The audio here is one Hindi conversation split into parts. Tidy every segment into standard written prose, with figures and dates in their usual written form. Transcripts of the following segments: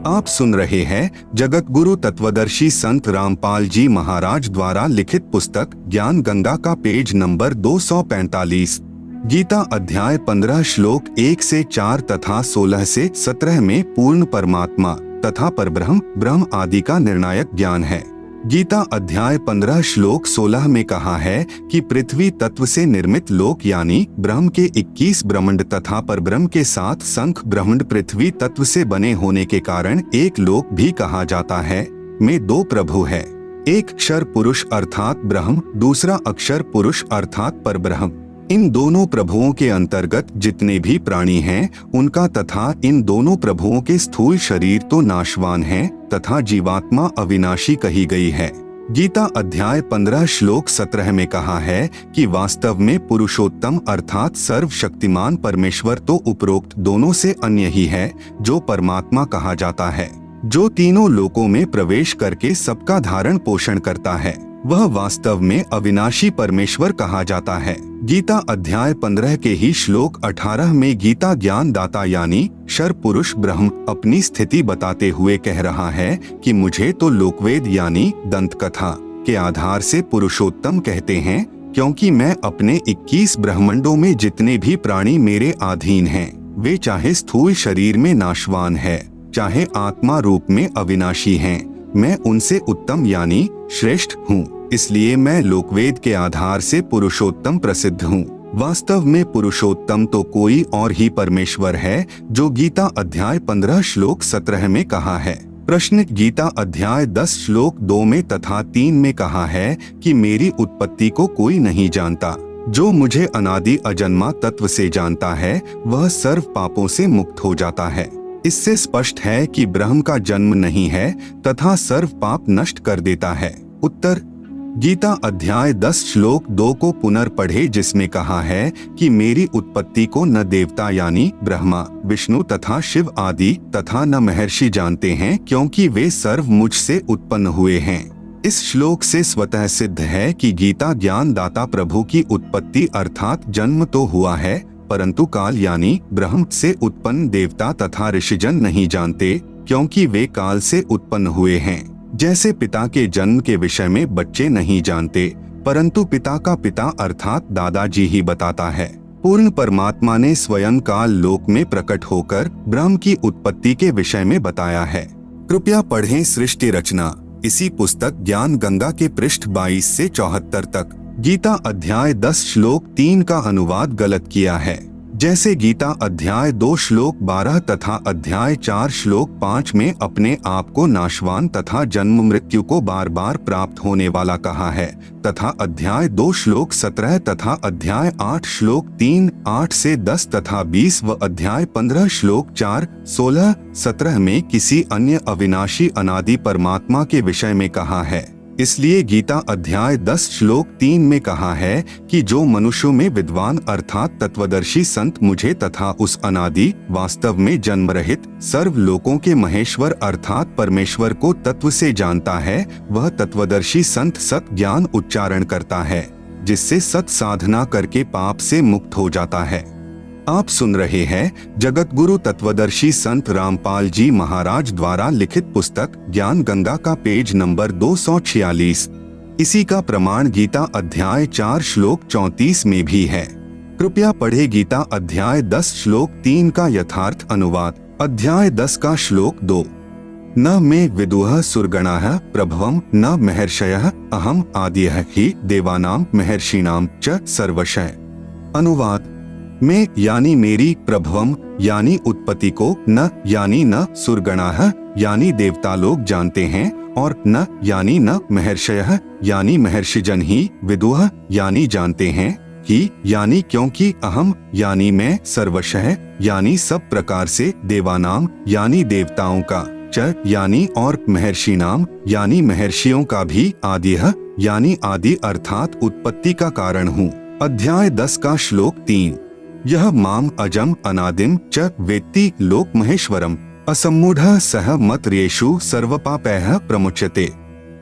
आप सुन रहे हैं जगत गुरु तत्वदर्शी संत रामपाल जी महाराज द्वारा लिखित पुस्तक ज्ञान गंगा का पेज नंबर 245। गीता अध्याय 15 श्लोक 1 से 4 तथा 16 से 17 में पूर्ण परमात्मा तथा परब्रह्म ब्रह्म आदि का निर्णायक ज्ञान है। गीता अध्याय 15 श्लोक 16 में कहा है कि पृथ्वी तत्व से निर्मित लोक यानी ब्रह्म के 21 ब्रह्मांड तथा परब्रह्म के 7 संख ब्रह्मांड पृथ्वी तत्व से बने होने के कारण एक लोक भी कहा जाता है। में 2 प्रभु है, एक अक्षर पुरुष अर्थात ब्रह्म, दूसरा अक्षर पुरुष अर्थात परब्रह्म। इन दोनों प्रभुओं के अंतर्गत जितने भी प्राणी हैं उनका तथा इन दोनों प्रभुओं के स्थूल शरीर तो नाशवान हैं तथा जीवात्मा अविनाशी कही गई है। गीता अध्याय 15 श्लोक 17 में कहा है कि वास्तव में पुरुषोत्तम अर्थात सर्वशक्तिमान परमेश्वर तो उपरोक्त दोनों से अन्य ही है, जो परमात्मा कहा जाता है, जो तीनों लोकों में प्रवेश करके सबका धारण पोषण करता है। वह वास्तव में अविनाशी परमेश्वर कहा जाता है। गीता अध्याय 15 के ही श्लोक 18 में गीता ज्ञान दाता यानी क्षर पुरुष ब्रह्म अपनी स्थिति बताते हुए कह रहा है कि मुझे तो लोकवेद यानी दंत कथा के आधार से पुरुषोत्तम कहते हैं, क्योंकि मैं अपने 21 ब्रह्मांडों में जितने भी प्राणी मेरे अधीन हैं, वे चाहे स्थूल शरीर में नाशवान है, चाहे आत्मा रूप में अविनाशी हैं, मैं उनसे उत्तम यानी श्रेष्ठ हूँ। इसलिए मैं लोकवेद के आधार से पुरुषोत्तम प्रसिद्ध हूँ। वास्तव में पुरुषोत्तम तो कोई और ही परमेश्वर है, जो गीता अध्याय 15 श्लोक 17 में कहा है। प्रश्न गीता अध्याय 10 श्लोक 2 में तथा 3 में कहा है कि मेरी उत्पत्ति को कोई नहीं जानता, जो मुझे अनादि अजन्मा तत्व से जानता है वह सर्व पापों से मुक्त हो जाता है। इससे स्पष्ट है कि ब्रह्म का जन्म नहीं है तथा सर्व पाप नष्ट कर देता है। उत्तर गीता अध्याय 10 श्लोक 2 को पुनर्पढ़े, जिसमें कहा है कि मेरी उत्पत्ति को न देवता यानी ब्रह्मा विष्णु तथा शिव आदि तथा न महर्षि जानते हैं, क्योंकि वे सर्व मुझसे उत्पन्न हुए हैं। इस श्लोक से स्वतः सिद्ध है कि गीता ज्ञान दाता प्रभु की उत्पत्ति अर्थात जन्म तो हुआ है, परंतु काल यानी ब्रह्म से उत्पन्न देवता तथा ऋषिजन नहीं जानते, क्योंकि वे काल से उत्पन्न हुए हैं। जैसे पिता के जन्म के विषय में बच्चे नहीं जानते, परंतु पिता का पिता अर्थात दादाजी ही बताता है। पूर्ण परमात्मा ने स्वयं काल लोक में प्रकट होकर ब्रह्म की उत्पत्ति के विषय में बताया है। कृपया पढ़ें सृष्टि रचना, इसी पुस्तक ज्ञान गंगा के पृष्ठ 22 से 74 तक। गीता अध्याय 10 श्लोक 3 का अनुवाद गलत किया है। जैसे गीता अध्याय 2 श्लोक 12 तथा अध्याय 4 श्लोक 5 में अपने आप को नाशवान तथा जन्म मृत्यु को बार बार प्राप्त होने वाला कहा है, तथा अध्याय 2 श्लोक 17 तथा अध्याय 8 श्लोक 3, 8 से 10 तथा 20 व अध्याय 15 श्लोक 4, 16, 17 में किसी अन्य अविनाशी अनादि परमात्मा के विषय में कहा है। इसलिए गीता अध्याय 10 श्लोक 3 में कहा है कि जो मनुष्यों में विद्वान अर्थात तत्वदर्शी संत मुझे तथा उस अनादि वास्तव में जन्म रहित सर्व लोकों के महेश्वर अर्थात परमेश्वर को तत्व से जानता है, वह तत्वदर्शी संत सत ज्ञान उच्चारण करता है, जिससे सत साधना करके पाप से मुक्त हो जाता है। आप सुन रहे हैं जगत गुरु तत्वदर्शी संत रामपाल जी महाराज द्वारा लिखित पुस्तक ज्ञान गंगा का पेज नंबर 246। इसी का प्रमाण गीता अध्याय 4 श्लोक 34 में भी है। कृपया पढ़े गीता अध्याय 10 श्लोक 3 का यथार्थ अनुवाद। अध्याय 10 का श्लोक 2। न मे विदुः सुरगणाः प्रभवं न महर्षयः अहम आद्यः हि देवानां महर्षिणां च सर्वशः। अनुवाद मैं यानी मेरी, प्रभवम यानी उत्पत्ति को, न यानी न सुरगणाः यानी देवता लोग जानते हैं, और न यानी न महर्षयः यानी महर्षिजन ही, विदुः यानी जानते हैं, ही यानी क्योंकि, अहम यानी मैं, सर्वशः यानी सब प्रकार से, देवानाम यानी देवताओं का, च यानी और, महर्षिनाम यानी महर्षियों का भी, आद्यः यानी आदि अर्थात उत्पत्ति का कारण हूँ। अध्याय 10 का श्लोक 3। यह माम अजम अनादिम च वेत्ति लोक महेश्वरम असम्मूढ़ सह मत रेषु सर्वपापैः प्रमुच्यते।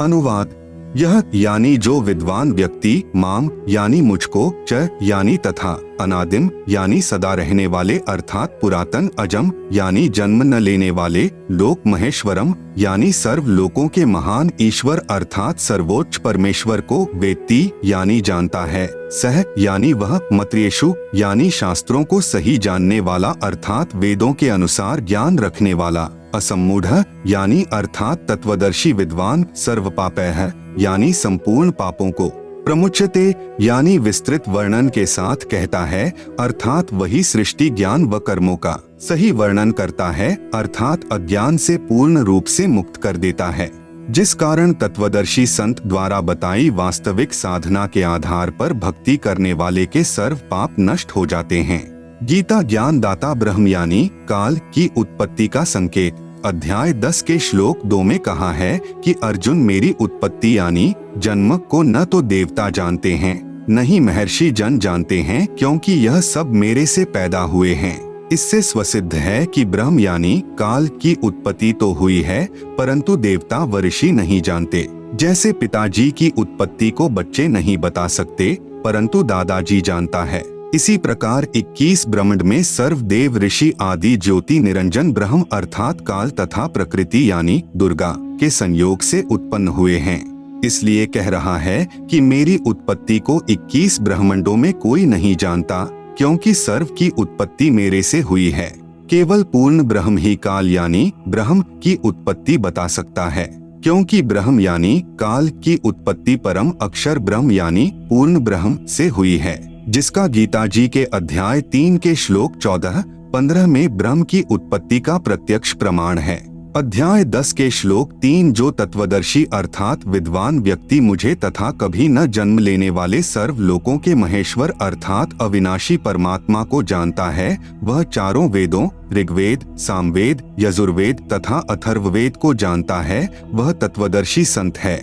अनुवाद यह यानी जो विद्वान व्यक्ति माम यानी मुझको, च यानी तथा, अनादिम यानी सदा रहने वाले अर्थात पुरातन, अजम यानी जन्म न लेने वाले, लोक महेश्वरम यानी सर्व लोकों के महान ईश्वर अर्थात सर्वोच्च परमेश्वर को वेत्ती यानी जानता है, सह यानी वह, मत्र्येषु यानी शास्त्रों को सही जानने वाला अर्थात वेदों के अनुसार ज्ञान रखने वाला, असम्मूढ़ यानी अर्थात तत्वदर्शी विद्वान, सर्वपापैः यानी संपूर्ण पापों को, प्रमुच्यते यानी विस्तृत वर्णन के साथ कहता है अर्थात वही सृष्टि ज्ञान व कर्मों का सही वर्णन करता है अर्थात अज्ञान से पूर्ण रूप से मुक्त कर देता है, जिस कारण तत्वदर्शी संत द्वारा बताई वास्तविक साधना के आधार पर भक्ति करने वाले के सर्व पाप नष्ट हो जाते हैं। गीता ज्ञान दाता ब्रह्म यानी काल की उत्पत्ति का संकेत। अध्याय 10 के श्लोक 2 में कहा है कि अर्जुन मेरी उत्पत्ति यानी जन्म को न तो देवता जानते हैं न ही महर्षि जन जानते हैं, क्योंकि यह सब मेरे से पैदा हुए हैं। इससे स्वसिद्ध है कि ब्रह्म यानी काल की उत्पत्ति तो हुई है परंतु देवता व ऋषि नहीं जानते। जैसे पिताजी की उत्पत्ति को बच्चे नहीं बता सकते परंतु दादाजी जानता है, इसी प्रकार 21 ब्रह्मांड में सर्व देव ऋषि आदि ज्योति निरंजन ब्रह्म अर्थात काल तथा प्रकृति यानी दुर्गा के संयोग से उत्पन्न हुए हैं। इसलिए कह रहा है कि मेरी उत्पत्ति को 21 ब्रह्मांडों में कोई नहीं जानता, क्योंकि सर्व की उत्पत्ति मेरे से हुई है। केवल पूर्ण ब्रह्म ही काल यानी ब्रह्म की उत्पत्ति बता सकता है, क्योंकि ब्रह्म यानी काल की उत्पत्ति परम अक्षर ब्रह्म यानी पूर्ण ब्रह्म से हुई है, जिसका गीता जी के अध्याय 3 के श्लोक 14-15 में ब्रह्म की उत्पत्ति का प्रत्यक्ष प्रमाण है। अध्याय 10 के श्लोक 3 जो तत्वदर्शी अर्थात विद्वान व्यक्ति मुझे तथा कभी न जन्म लेने वाले सर्व लोकों के महेश्वर अर्थात अविनाशी परमात्मा को जानता है, वह चारों वेदों ऋग्वेद, सामवेद, यजुर्वेद तथा अथर्ववेद को जानता है, वह तत्वदर्शी संत है।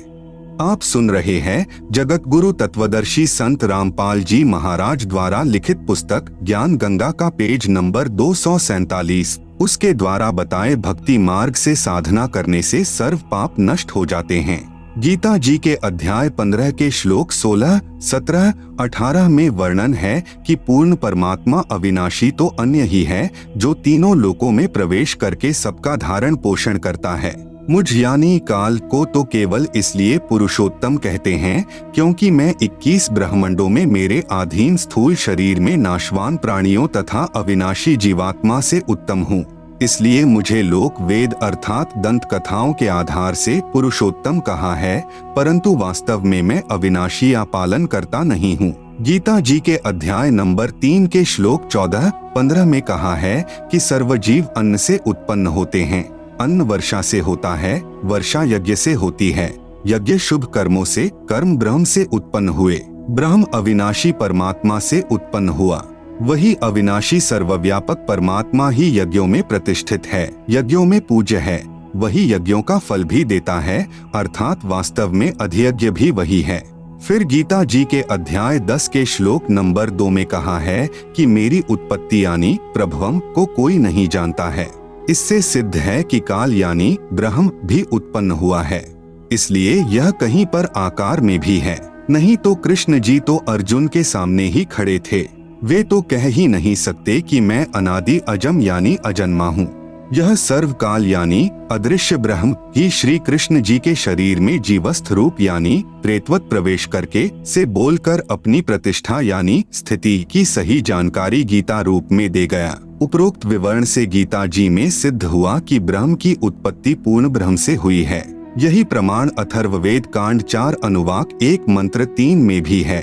आप सुन रहे हैं जगत गुरु तत्वदर्शी संत रामपाल जी महाराज द्वारा लिखित पुस्तक ज्ञान गंगा का पेज नंबर 247। उसके द्वारा बताए भक्ति मार्ग से साधना करने से सर्व पाप नष्ट हो जाते हैं। गीता जी के अध्याय 15 के श्लोक 16, 17, 18 में वर्णन है कि पूर्ण परमात्मा अविनाशी तो अन्य ही है, जो तीनों लोकों में प्रवेश करके सबका धारण पोषण करता है। मुझ यानी काल को तो केवल इसलिए पुरुषोत्तम कहते हैं क्योंकि मैं 21 ब्रह्मांडों में मेरे अधीन स्थूल शरीर में नाशवान प्राणियों तथा अविनाशी जीवात्मा से उत्तम हूँ। इसलिए मुझे लोक वेद अर्थात दंत कथाओं के आधार से पुरुषोत्तम कहा है, परंतु वास्तव में मैं अविनाशी या पालन करता नहीं हूँ। गीता जी के अध्याय नंबर 3 के श्लोक 14-15 में कहा है कि सर्वजीव अन्न से उत्पन्न होते हैं, अन्न वर्षा से होता है, वर्षा यज्ञ से होती है, यज्ञ शुभ कर्मों से, कर्म ब्रह्म से उत्पन्न हुए, ब्रह्म अविनाशी परमात्मा से उत्पन्न हुआ। वही अविनाशी सर्वव्यापक परमात्मा ही यज्ञों में प्रतिष्ठित है, यज्ञों में पूज्य है, वही यज्ञों का फल भी देता है, अर्थात वास्तव में अधियज्ञ भी वही है। फिर गीता जी के अध्याय 10 के श्लोक नंबर 2 में कहा है कि मेरी उत्पत्ति यानी प्रभवम को कोई नहीं जानता है। इससे सिद्ध है कि काल यानी ब्रह्म भी उत्पन्न हुआ है, इसलिए यह कहीं पर आकार में भी है। नहीं तो कृष्ण जी तो अर्जुन के सामने ही खड़े थे, वे तो कह ही नहीं सकते कि मैं अनादि अजम यानी अजन्मा हूँ। यह सर्वकाल यानी अदृश्य ब्रह्म ही श्री कृष्ण जी के शरीर में जीवस्थ रूप यानी प्रेतवत प्रवेश करके से बोलकर अपनी प्रतिष्ठा यानी स्थिति की सही जानकारी गीता रूप में दे गया। उपरोक्त विवरण से गीता जी में सिद्ध हुआ कि ब्रह्म की उत्पत्ति पूर्ण ब्रह्म से हुई है। यही प्रमाण अथर्ववेद कांड 4 अनुवाक 1 मंत्र 3 में भी है।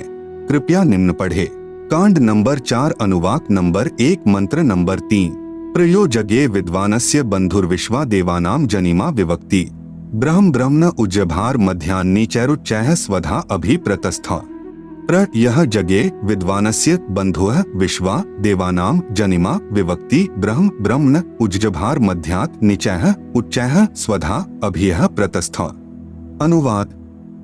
कृपया निम्न पढ़े। कांड नंबर 4 अनुवाक नंबर 1 मंत्र नंबर 3। प्रयोजगे विद्वानस्य बंधुर्विश्वा देवानाम जनिमा विवक्ति ब्रह्म ब्रह्मण उज्जभार मध्यान्नी चैरुच्चैः स्वधा अभिप्रतस्थ प्र यह जगे विद्वानस्य बंधुः विश्वा देवानाम जनिमा विवक्ति ब्रह्म ब्रह्मण उज्जभार मध्यात् निचैः उच्चैः स्वधा अभियः प्रतस्थ। अनुवाद।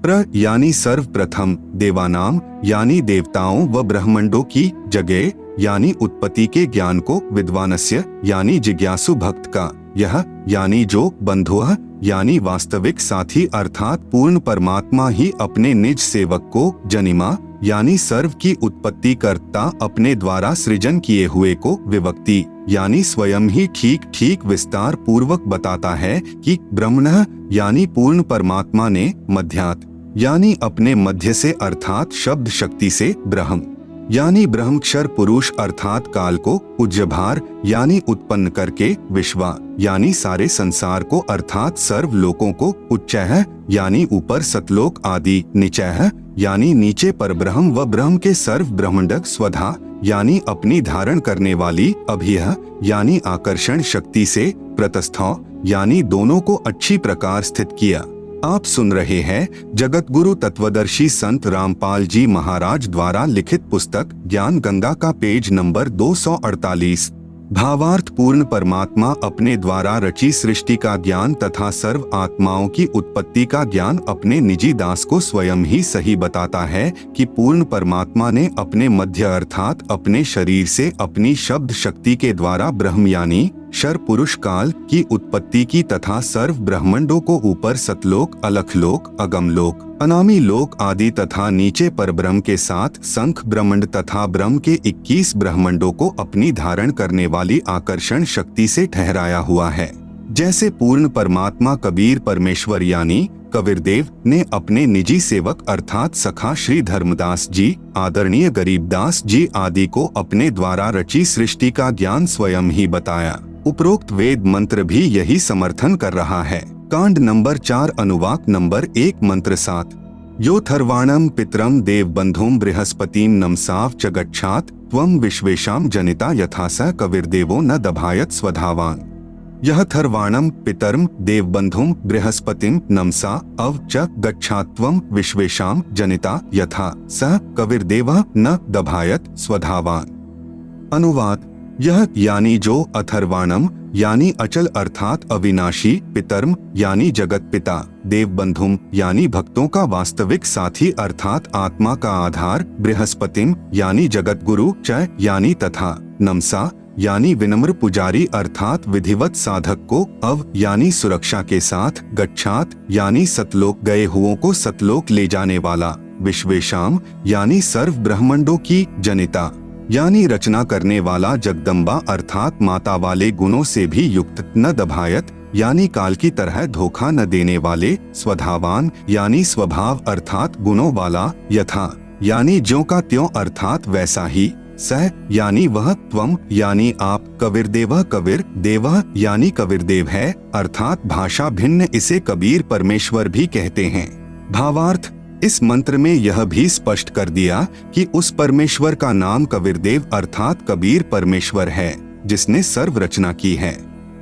प्र यानी सर्वप्रथम, देवानाम यानी देवताओं व ब्रह्मांडों की, जगे यानी उत्पत्ति के ज्ञान को, विद्वानस्य यानी जिज्ञासु भक्त का, यह यानी जो, बंधुः यानी वास्तविक साथी अर्थात पूर्ण परमात्मा ही अपने निज सेवक को जनिमा यानी सर्व की उत्पत्ति करता अपने द्वारा सृजन किए हुए को विभक्ति यानी स्वयं ही ठीक ठीक विस्तार पूर्वक बताता है कि ब्रह्मणः यानी पूर्ण परमात्मा ने मध्यात् यानी अपने मध्य से अर्थात शब्द शक्ति से ब्रह्म यानी ब्रह्मक्षर पुरुष अर्थात काल को उज्जभार यानी उत्पन्न करके विश्वा यानी सारे संसार को अर्थात सर्व लोकों को उच्चैः यानी ऊपर सतलोक आदि नीचैः यानी नीचे पर ब्रह्म व ब्रह्म के सर्व ब्रह्मंडक स्वधा यानी अपनी धारण करने वाली अभियः यानी आकर्षण शक्ति से प्रतस्थौ यानी दोनों को अच्छी प्रकार स्थित किया। आप सुन रहे हैं जगत गुरु तत्वदर्शी संत रामपाल जी महाराज द्वारा लिखित पुस्तक ज्ञान गंगा का पेज नंबर 248। भावार्थ पूर्ण परमात्मा अपने द्वारा रची सृष्टि का ज्ञान तथा सर्व आत्माओं की उत्पत्ति का ज्ञान अपने निजी दास को स्वयं ही सही बताता है कि पूर्ण परमात्मा ने अपने मध्य अर्थात अपने शरीर से अपनी शब्द शक्ति के द्वारा ब्रह्म यानी शर पुरुष काल की उत्पत्ति की तथा सर्व ब्रह्मांडों को ऊपर सतलोक अलखलोक अगमलोक अनामी लोक आदि तथा नीचे पर ब्रह्म के साथ संख ब्रह्मांड तथा ब्रह्म के 21 ब्रह्मांडों को अपनी धारण करने वाली आकर्षण शक्ति से ठहराया हुआ है। जैसे पूर्ण परमात्मा कबीर परमेश्वर यानी कबीरदेव ने अपने निजी सेवक अर्थात सखा श्री धर्मदास जी आदरणीय गरीबदास जी आदि को अपने द्वारा रची सृष्टि का ज्ञान स्वयं ही बताया। उपरोक्त वेद मंत्र भी यही समर्थन कर रहा है। कांड नंबर 4 अनुवाक नंबर 1 मंत्र 7 यो थर्वाणम पितरम देव बंधुम बृहस्पतिम नमसाव च गच्छात त्वं विश्वेशाम जनिता यथा स कविर्देवो न दभायत स्वधावान। यह थर्वाणम पितरम देव बंधुम बृहस्पतिम नमसा अव च गच्छात त्वं विश्वेशाम जनिता यथा स कविर्देवः न दभायत स्वधावान। अनुवाद यह यानी जो अथर्वाणम यानी अचल अर्थात अविनाशी पितरम यानी जगत पिता देवबंधुम यानी भक्तों का वास्तविक साथी अर्थात आत्मा का आधार बृहस्पतिम यानी जगत गुरु च यानी तथा नमसा यानी विनम्र पुजारी अर्थात विधिवत साधक को अव यानी सुरक्षा के साथ गच्छात यानी सतलोक गए हुओं को सतलोक ले जाने वाला विश्वेशाम यानी सर्व ब्रह्मांडों की जनिता यानी रचना करने वाला जगदम्बा अर्थात माता वाले गुणों से भी युक्त न दभायत यानी काल की तरह धोखा न देने वाले स्वधावान यानी स्वभाव अर्थात गुणों वाला यथा यानी ज्यों का त्यों अर्थात वैसा ही सह यानी वह त्वम यानी आप कबीरदेवः कबीर देवः यानी कबीरदेव है अर्थात भाषा भिन्न इसे कबीर परमेश्वर भी कहते हैं। भावार्थ इस मंत्र में यह भी स्पष्ट कर दिया कि उस परमेश्वर का नाम कबीरदेव अर्थात कबीर परमेश्वर है जिसने सर्व रचना की है।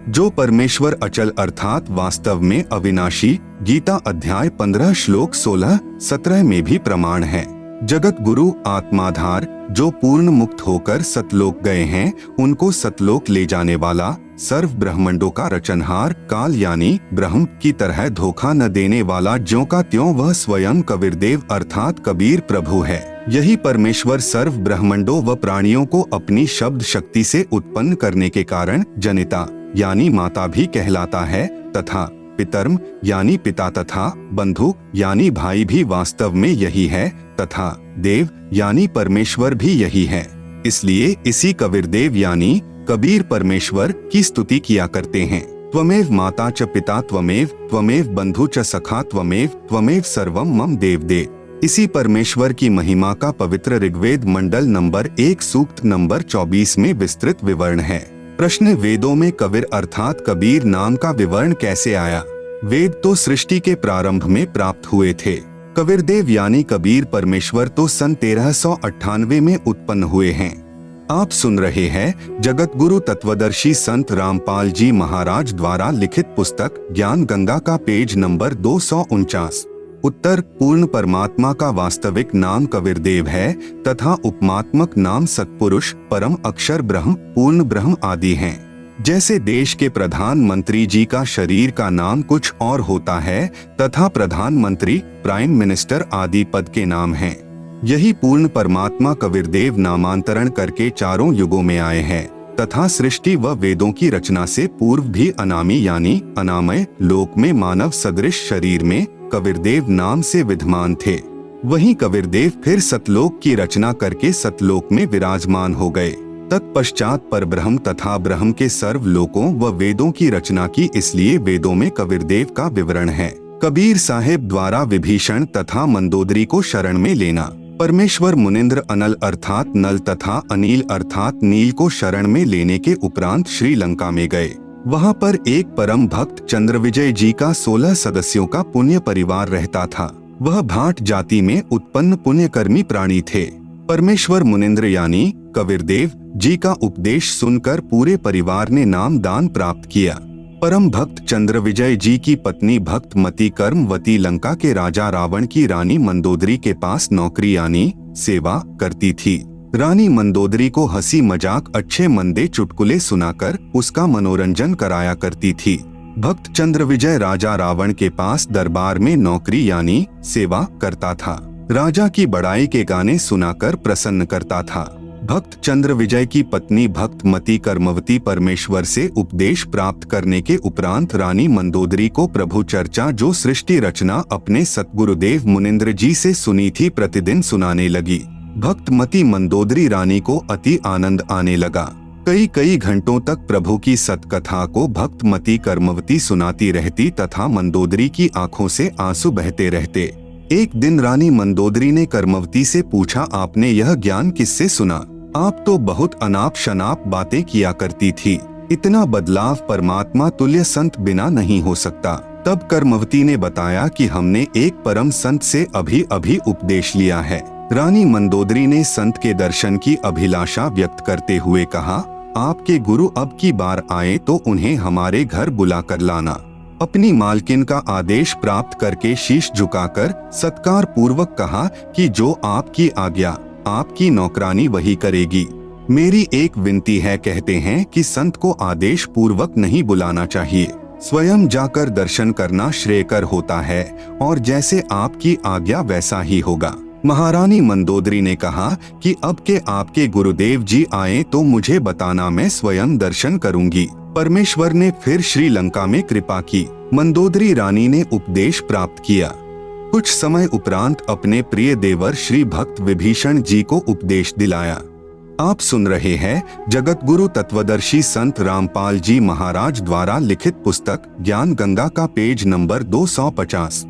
जो परमेश्वर अचल अर्थात वास्तव में अविनाशी गीता अध्याय 15 श्लोक 16-17 में भी प्रमाण है। जगत गुरु आत्माधार जो पूर्ण मुक्त होकर सतलोक गए हैं उनको सतलोक ले जाने वाला सर्व ब्रह्मांडों का रचनहार काल यानी ब्रह्म की तरह धोखा न देने वाला ज्यों का त्यों वह स्वयं कबीरदेव अर्थात कबीर प्रभु है। यही परमेश्वर सर्व ब्रह्मांडों व प्राणियों को अपनी शब्द शक्ति से उत्पन्न करने के कारण जनिता यानी माता भी कहलाता है तथा पितरम यानी पिता तथा बंधु यानी भाई भी वास्तव में यही है तथा देव यानी परमेश्वर भी यही है। इसलिए इसी कबीरदेव यानी कबीर परमेश्वर की स्तुति किया करते हैं। त्वमेव माता च पिता त्वमेव बंधु च सखा त्वमेव सर्वम मम देव। इसी परमेश्वर की महिमा का पवित्र ऋग्वेद मंडल नंबर 1 सूक्त नंबर 24 में विस्तृत विवरण है। प्रश्न वेदों में कबीर अर्थात कबीर नाम का विवरण कैसे आया? वेद तो सृष्टि के प्रारंभ में प्राप्त हुए थे। कबीरदेव यानी कबीर परमेश्वर तो सन 1398 में उत्पन्न हुए हैं। आप सुन रहे हैं जगत गुरु तत्वदर्शी संत रामपाल जी महाराज द्वारा लिखित पुस्तक ज्ञान गंगा का पेज नंबर 249। उत्तर पूर्ण परमात्मा का वास्तविक नाम कबीरदेव है तथा उपमात्मक नाम सत्पुरुष परम अक्षर ब्रह्म पूर्ण ब्रह्म आदि हैं। जैसे देश के प्रधानमंत्री जी का शरीर का नाम कुछ और होता है तथा प्रधानमंत्री प्राइम मिनिस्टर आदि पद के नाम हैं। यही पूर्ण परमात्मा कबीरदेव नामांतरण करके चारों युगों में आए हैं तथा सृष्टि व वेदों की रचना से पूर्व भी अनामी यानी अनामय लोक में मानव सदृश शरीर में कबीरदेव नाम से विद्यमान थे। वहीं कबीरदेव फिर सतलोक की रचना करके सतलोक में विराजमान हो गए। तत्पश्चात परब्रह्म तथा ब्रह्म के सर्व लोकों व वेदों की रचना की, इसलिए वेदों में कबीरदेव का विवरण है। कबीर साहेब द्वारा विभीषण तथा मंदोदरी को शरण में लेना। परमेश्वर मुनिंद्र अनल अर्थात नल तथा अनिल अर्थात नील को शरण में लेने के उपरांत श्रीलंका में गए। वहां पर एक परम भक्त चंद्रविजय जी का 16 सदस्यों का पुण्य परिवार रहता था। वह भाट जाति में उत्पन्न पुण्यकर्मी प्राणी थे। परमेश्वर मुनिंद्र यानी कबीरदेव जी का उपदेश सुनकर पूरे परिवार ने नाम दान प्राप्त किया। परम भक्त चंद्रविजय जी की पत्नी भक्तमती कर्मवती लंका के राजा रावण की रानी मंदोदरी के पास नौकरी यानी सेवा करती थी। रानी मंदोदरी को हंसी मजाक अच्छे मंदे चुटकुले सुनाकर उसका मनोरंजन कराया करती थी। भक्त चंद्रविजय राजा रावण के पास दरबार में नौकरी यानी सेवा करता था। राजा की बड़ाई के गाने सुनाकर प्रसन्न करता था। भक्त चंद्रविजय की पत्नी भक्तमती कर्मवती परमेश्वर से उपदेश प्राप्त करने के उपरांत रानी मंदोदरी को प्रभु चर्चा जो सृष्टि रचना अपने सतगुरुदेव मुनिंद्र जी से सुनी थी प्रतिदिन सुनाने लगी। भक्तमती मंदोदरी रानी को अति आनंद आने लगा। कई घंटों तक प्रभु की सतकथा को भक्तमती कर्मवती सुनाती रहती तथा मंदोदरी की आंखों से आंसू बहते रहते। एक दिन रानी मंदोदरी ने कर्मवती से पूछा, आपने यह ज्ञान किससे सुना? आप तो बहुत अनाप शनाप बातें किया करती थी। इतना बदलाव परमात्मा तुल्य संत बिना नहीं हो सकता। तब कर्मवती ने बताया कि हमने एक परम संत से अभी उपदेश लिया है। रानी मंदोदरी ने संत के दर्शन की अभिलाषा व्यक्त करते हुए कहा, आपके गुरु अब की बार आए तो उन्हें हमारे घर बुला कर लाना। अपनी मालकिन का आदेश प्राप्त करके शीश झुकाकर सत्कार पूर्वक कहा कि जो आपकी आज्ञा, आपकी नौकरानी वही करेगी। मेरी एक विनती है, कहते हैं कि संत को आदेश पूर्वक नहीं बुलाना चाहिए, स्वयं जाकर दर्शन करना श्रेयकर होता है और जैसे आपकी आज्ञा वैसा ही होगा। महारानी मंदोदरी ने कहा कि अब के आपके गुरुदेव जी आए तो मुझे बताना, मैं स्वयं दर्शन करूंगी। परमेश्वर ने फिर श्रीलंका में कृपा की। मंदोदरी रानी ने उपदेश प्राप्त किया। कुछ समय उपरांत अपने प्रिय देवर श्री भक्त विभीषण जी को उपदेश दिलाया। आप सुन रहे हैं जगत गुरु तत्वदर्शी संत रामपाल जी महाराज द्वारा लिखित पुस्तक ज्ञान गंगा का पेज नंबर 250।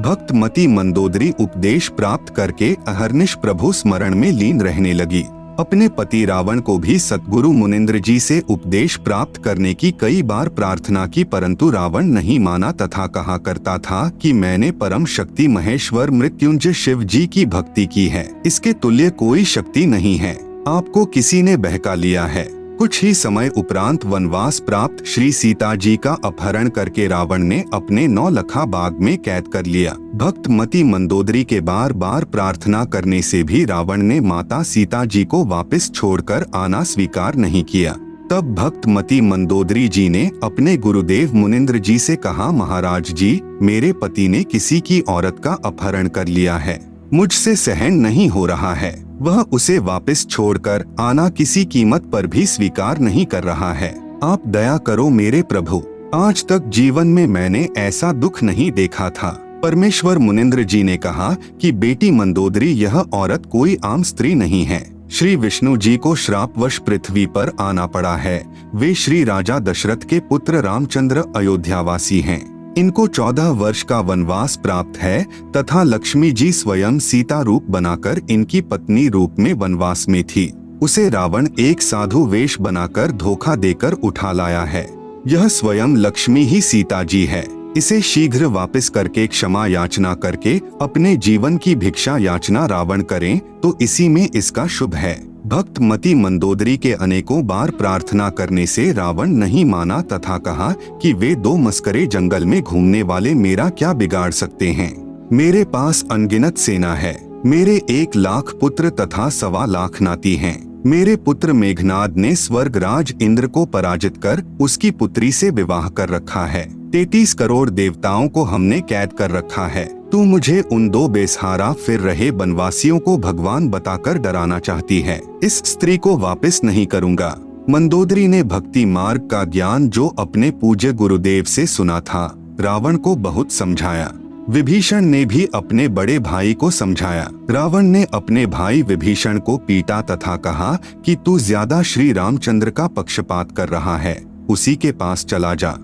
भक्तमती मंदोदरी उपदेश प्राप्त करके अहर्निश प्रभु स्मरण में लीन रहने लगी। अपने पति रावण को भी सतगुरु मुनिंद्र जी से उपदेश प्राप्त करने की कई बार प्रार्थना की, परंतु रावण नहीं माना तथा कहा करता था कि मैंने परम शक्ति महेश्वर मृत्युंजय शिव जी की भक्ति की है, इसके तुल्य कोई शक्ति नहीं है, आपको किसी ने बहका लिया है। कुछ ही समय उपरांत वनवास प्राप्त श्री सीता जी का अपहरण करके रावण ने अपने 9 लखा बाग में कैद कर लिया। भक्तमती मंदोदरी के बार बार प्रार्थना करने से भी रावण ने माता सीता जी को वापस छोड़कर आना स्वीकार नहीं किया। तब भक्तमती मंदोदरी जी ने अपने गुरुदेव मुनिंद्र जी से कहा, महाराज जी, मेरे पति ने किसी की औरत का अपहरण कर लिया है, मुझसे सहन नहीं हो रहा है, वह उसे वापस छोड़कर आना किसी कीमत पर भी स्वीकार नहीं कर रहा है, आप दया करो मेरे प्रभु, आज तक जीवन में मैंने ऐसा दुख नहीं देखा था। परमेश्वर मुनिंद्र जी ने कहा कि बेटी मंदोदरी, यह औरत कोई आम स्त्री नहीं है, श्री विष्णु जी को श्रापवश पृथ्वी पर आना पड़ा है। वे श्री राजा दशरथ के पुत्र रामचंद्र अयोध्यावासी हैं। इनको 14 वर्ष का वनवास प्राप्त है तथा लक्ष्मी जी स्वयं सीता रूप बनाकर इनकी पत्नी रूप में वनवास में थी। उसे रावण एक साधु वेश बनाकर धोखा देकर उठा लाया है। यह स्वयं लक्ष्मी ही सीता जी है। इसे शीघ्र वापस करके क्षमा याचना करके अपने जीवन की भिक्षा याचना रावण करें तो इसी में इसका शुभ है। भक्तमती मंदोदरी के अनेकों बार प्रार्थना करने से रावण नहीं माना तथा कहा कि वे 2 मस्करे जंगल में घूमने वाले मेरा क्या बिगाड़ सकते हैं। मेरे पास अनगिनत सेना है, मेरे 1 लाख पुत्र तथा 1.25 लाख नाती हैं। मेरे पुत्र मेघनाद ने स्वर्गराज इंद्र को पराजित कर उसकी पुत्री से विवाह कर रखा है। 33 करोड़ देवताओं को हमने कैद कर रखा है। तू मुझे उन 2 बेसहारा फिर रहे बनवासियों को भगवान बताकर डराना चाहती है। इस स्त्री को वापस नहीं करूंगा। मंदोदरी ने भक्ति मार्ग का ज्ञान जो अपने पूज्य गुरुदेव से सुना था रावण को बहुत समझाया। विभीषण ने भी अपने बड़े भाई को समझाया। रावण ने अपने भाई विभीषण को पीटा तथा कहा कि तू ज्यादा श्री रामचंद्र का पक्षपात कर रहा है, उसी के पास चला जा।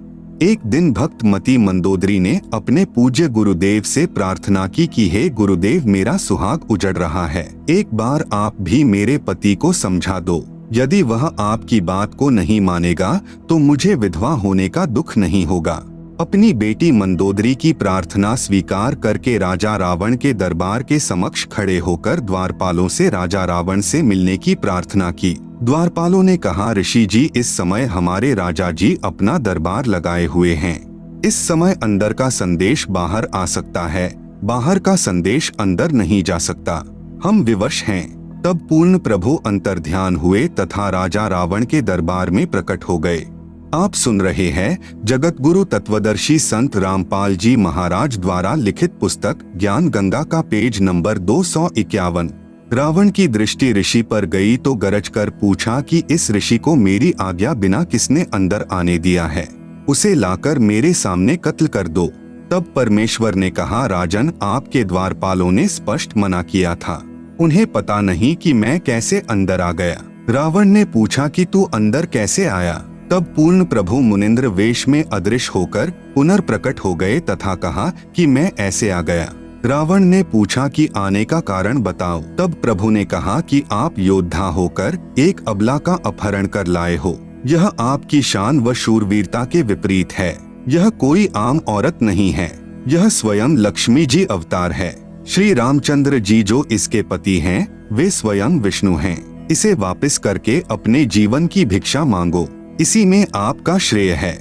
एक दिन भक्त मती मंदोदरी ने अपने पूज्य गुरुदेव से प्रार्थना की कि हे गुरुदेव, मेरा सुहाग उजड़ रहा है, एक बार आप भी मेरे पति को समझा दो। यदि वह आपकी बात को नहीं मानेगा तो मुझे विधवा होने का दुख नहीं होगा। अपनी बेटी मंदोदरी की प्रार्थना स्वीकार करके राजा रावण के दरबार के समक्ष खड़े होकर द्वारपालों से राजा रावण से मिलने की प्रार्थना की। द्वारपालों ने कहा, ऋषि जी, इस समय हमारे राजा जी अपना दरबार लगाए हुए हैं। इस समय अंदर का संदेश बाहर आ सकता है, बाहर का संदेश अंदर नहीं जा सकता। हम विवश हैं। तब पूर्ण प्रभु अंतर्ध्यान हुए तथा राजा रावण के दरबार में प्रकट हो गए। आप सुन रहे हैं जगत गुरु तत्वदर्शी संत रामपाल जी महाराज द्वारा लिखित पुस्तक ज्ञान गंगा का पेज नंबर 251। रावण की दृष्टि ऋषि पर गई तो गरज कर पूछा कि इस ऋषि को मेरी आज्ञा बिना किसने अंदर आने दिया है, उसे लाकर मेरे सामने कत्ल कर दो। तब परमेश्वर ने कहा, राजन, आपके द्वारपालों ने स्पष्ट मना किया था, उन्हें पता नहीं कि मैं कैसे अंदर आ गया। रावण ने पूछा कि तू अंदर कैसे आया? तब पूर्ण प्रभु मुनिंद्र वेश में अदृश्य होकर पुनर्प्रकट हो गए तथा कहा कि मैं ऐसे आ गया। रावण ने पूछा कि आने का कारण बताओ। तब प्रभु ने कहा कि आप योद्धा होकर एक अबला का अपहरण कर लाए हो। यह आपकी शान व शूरवीरता के विपरीत है। यह कोई आम औरत नहीं है, यह स्वयं लक्ष्मी जी अवतार है। श्री रामचंद्र जी जो इसके पति हैं, वे स्वयं विष्णु हैं। इसे वापस करके अपने जीवन की भिक्षा मांगो, इसी में आपका श्रेय है।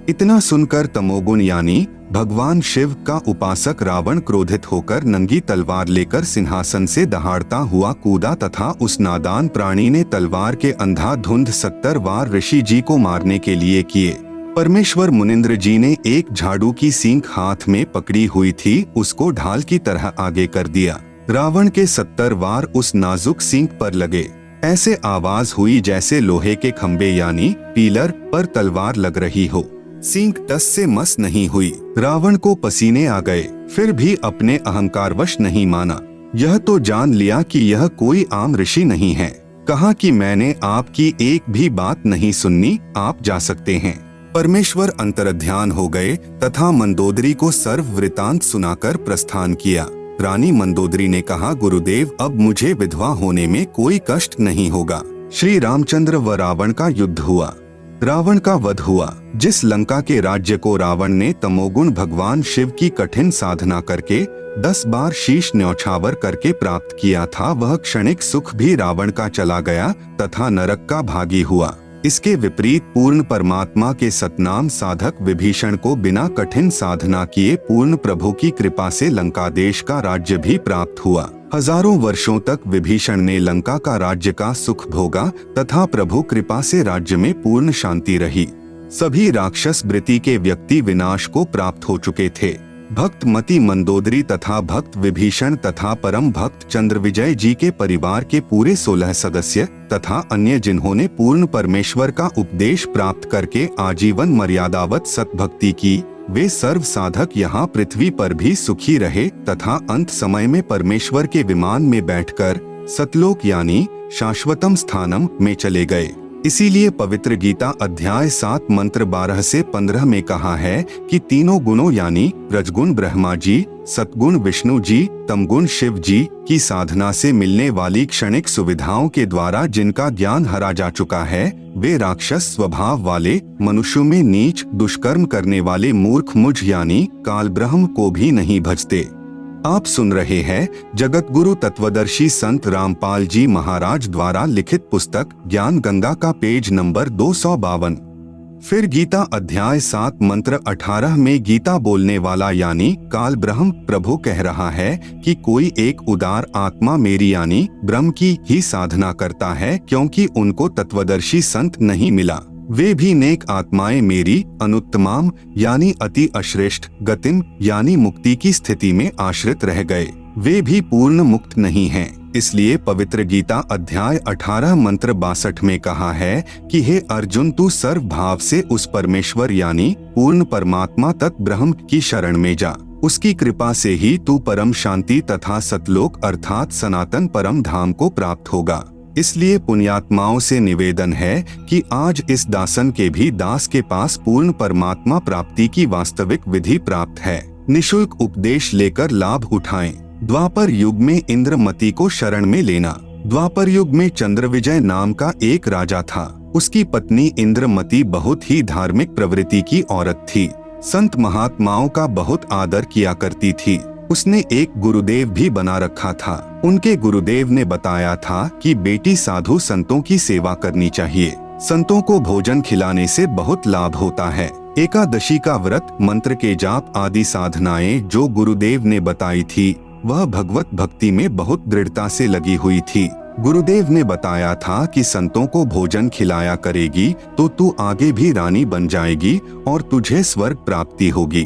इतना सुनकर तमोगुण यानी भगवान शिव का उपासक रावण क्रोधित होकर नंगी तलवार लेकर सिंहासन से दहाड़ता हुआ कूदा तथा उस नादान प्राणी ने तलवार के अंधाधुंध 70 वार ऋषि जी को मारने के लिए किए। परमेश्वर मुनिंद्र जी ने एक झाड़ू की सींग हाथ में पकड़ी हुई थी, उसको ढाल की तरह आगे कर दिया। रावण के 70 वार उस नाजुक सींग पर लगे। ऐसे आवाज हुई जैसे लोहे के खंबे यानी पीलर पर तलवार लग रही हो। सींग टस से मस नहीं हुई। रावण को पसीने आ गए, फिर भी अपने अहंकारवश नहीं माना। यह तो जान लिया कि यह कोई आम ऋषि नहीं है। कहा कि मैंने आपकी एक भी बात नहीं सुननी, आप जा सकते हैं। परमेश्वर अंतर्ध्यान हो गए तथा मंदोदरी को सर्व वृतांत सुनाकर प्रस्थान किया। रानी मंदोदरी ने कहा, गुरुदेव, अब मुझे विधवा होने में कोई कष्ट नहीं होगा। श्री रामचंद्र व रावण का युद्ध हुआ, रावण का वध हुआ। जिस लंका के राज्य को रावण ने तमोगुण भगवान शिव की कठिन साधना करके 10 बार शीश न्यौछावर करके प्राप्त किया था, वह क्षणिक सुख भी रावण का चला गया तथा नरक का भागी हुआ। इसके विपरीत पूर्ण परमात्मा के सतनाम साधक विभीषण को बिना कठिन साधना किए पूर्ण प्रभु की कृपा से लंका देश का राज्य भी प्राप्त हुआ। हजारों वर्षों तक विभीषण ने लंका का राज्य का सुख भोगा तथा प्रभु कृपा से राज्य में पूर्ण शांति रही। सभी राक्षस वृत्ति के व्यक्ति विनाश को प्राप्त हो चुके थे। भक्त मती मंदोदरी तथा भक्त विभीषण तथा परम भक्त चंद्रविजय जी के परिवार के पूरे 16 सदस्य तथा अन्य जिन्होंने पूर्ण परमेश्वर का उपदेश प्राप्त करके आजीवन मर्यादावत सतभक्ति की, वे सर्व साधक यहाँ पृथ्वी पर भी सुखी रहे तथा अंत समय में परमेश्वर के विमान में बैठकर सतलोक यानी शाश्वतम स्थानम में चले गए। इसीलिए पवित्र गीता अध्याय 7 मंत्र 12 से 15 में कहा है कि तीनों गुणों यानी रजगुण ब्रह्मा जी, सतगुण विष्णु जी, तमगुण शिव जी की साधना से मिलने वाली क्षणिक सुविधाओं के द्वारा जिनका ज्ञान हरा जा चुका है, वे राक्षस स्वभाव वाले मनुष्यों में नीच दुष्कर्म करने वाले मूर्ख मुझ यानी काल ब्रह्म को भी नहीं भजते। आप सुन रहे हैं जगत गुरु तत्वदर्शी संत रामपाल जी महाराज द्वारा लिखित पुस्तक ज्ञान गंगा का पेज नंबर 252। फिर गीता अध्याय 7 मंत्र 18 में गीता बोलने वाला यानी काल ब्रह्म प्रभु कह रहा है कि कोई एक उदार आत्मा मेरी यानी ब्रह्म की ही साधना करता है, क्योंकि उनको तत्वदर्शी संत नहीं मिला। वे भी नेक आत्माएं मेरी अनुत्तमाम यानी अति अश्रेष्ठ गतिम यानी मुक्ति की स्थिति में आश्रित रह गए। वे भी पूर्ण मुक्त नहीं हैं। इसलिए पवित्र गीता अध्याय 18 मंत्र 62 में कहा है कि हे अर्जुन, तू सर्व भाव से उस परमेश्वर यानी पूर्ण परमात्मा तक ब्रह्म की शरण में जा। उसकी कृपा से ही तू परम शांति तथा सतलोक अर्थात सनातन परम धाम को प्राप्त होगा। इसलिए पुण्यात्माओं से निवेदन है कि आज इस दासन के भी दास के पास पूर्ण परमात्मा प्राप्ति की वास्तविक विधि प्राप्त है। निशुल्क उपदेश लेकर लाभ उठाएं। द्वापर युग में इंद्रमती को शरण में लेना। द्वापर युग में चंद्रविजय नाम का एक राजा था। उसकी पत्नी इंद्रमती बहुत ही धार्मिक प्रवृत्ति की औरत थी। संत महात्माओं का बहुत आदर किया करती थी। उसने एक गुरुदेव भी बना रखा था। उनके गुरुदेव ने बताया था कि बेटी साधु संतों की सेवा करनी चाहिए। संतों को भोजन खिलाने से बहुत लाभ होता है। एकादशी का व्रत, मंत्र के जाप आदि साधनाएं जो गुरुदेव ने बताई थी वह भगवत भक्ति में बहुत दृढ़ता से लगी हुई थी। गुरुदेव ने बताया था कि संतों को भोजन खिलाया करेगी तो तू आगे भी रानी बन जाएगी और तुझे स्वर्ग प्राप्ति होगी।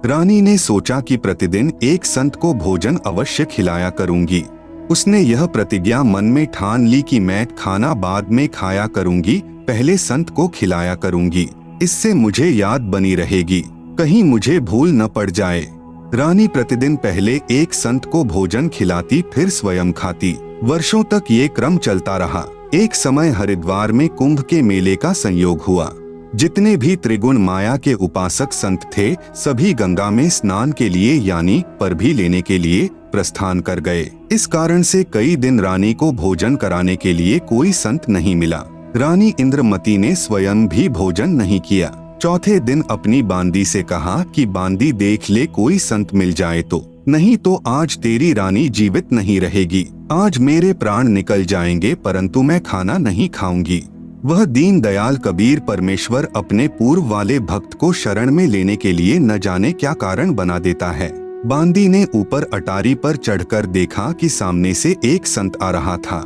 रानी ने सोचा कि प्रतिदिन एक संत को भोजन अवश्य खिलाया करूंगी। उसने यह प्रतिज्ञा मन में ठान ली कि मैं खाना बाद में खाया करूंगी, पहले संत को खिलाया करूंगी। इससे मुझे याद बनी रहेगी, कहीं मुझे भूल न पड़ जाए। रानी प्रतिदिन पहले एक संत को भोजन खिलाती, फिर स्वयं खाती। वर्षों तक ये क्रम चलता रहा। एक समय हरिद्वार में कुंभ के मेले का संयोग हुआ। जितने भी त्रिगुण माया के उपासक संत थे सभी गंगा में स्नान के लिए यानी परभी लेने के लिए प्रस्थान कर गए। इस कारण से कई दिन रानी को भोजन कराने के लिए कोई संत नहीं मिला। रानी इंद्रमती ने स्वयं भी भोजन नहीं किया। चौथे दिन अपनी बांदी से कहा कि बांदी देख ले, कोई संत मिल जाए तो, नहीं तो आज तेरी रानी जीवित नहीं रहेगी। आज मेरे प्राण निकल जाएंगे परंतु मैं खाना नहीं खाऊंगी। वह दीन दयाल कबीर परमेश्वर अपने पूर्व वाले भक्त को शरण में लेने के लिए न जाने क्या कारण बना देता है। बांदी ने ऊपर अटारी पर चढ़कर देखा कि सामने से एक संत आ रहा था।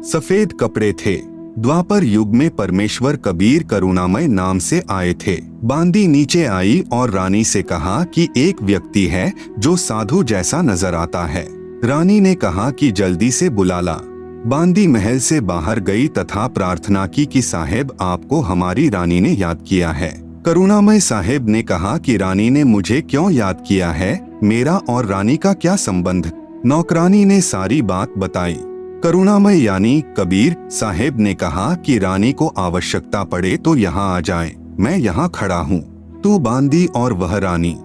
सफेद कपड़े थे। द्वापर युग में परमेश्वर कबीर करुणामय नाम से आए थे। बांदी नीचे आई और रानी से कहा कि एक व्यक्ति है जो साधु जैसा नजर आता है। रानी ने कहा कि जल्दी से बुला ला। बांदी महल से बाहर गई तथा प्रार्थना की कि साहेब, आपको हमारी रानी ने याद किया है। करुणामय साहेब ने कहा कि रानी ने मुझे क्यों याद किया है, मेरा और रानी का क्या संबंध। नौकरानी ने सारी बात बताई। करुणामय यानी कबीर साहेब ने कहा कि रानी को आवश्यकता पड़े तो यहाँ आ जाए, मैं यहाँ खड़ा हूँ, तू बांदी और वह रानी।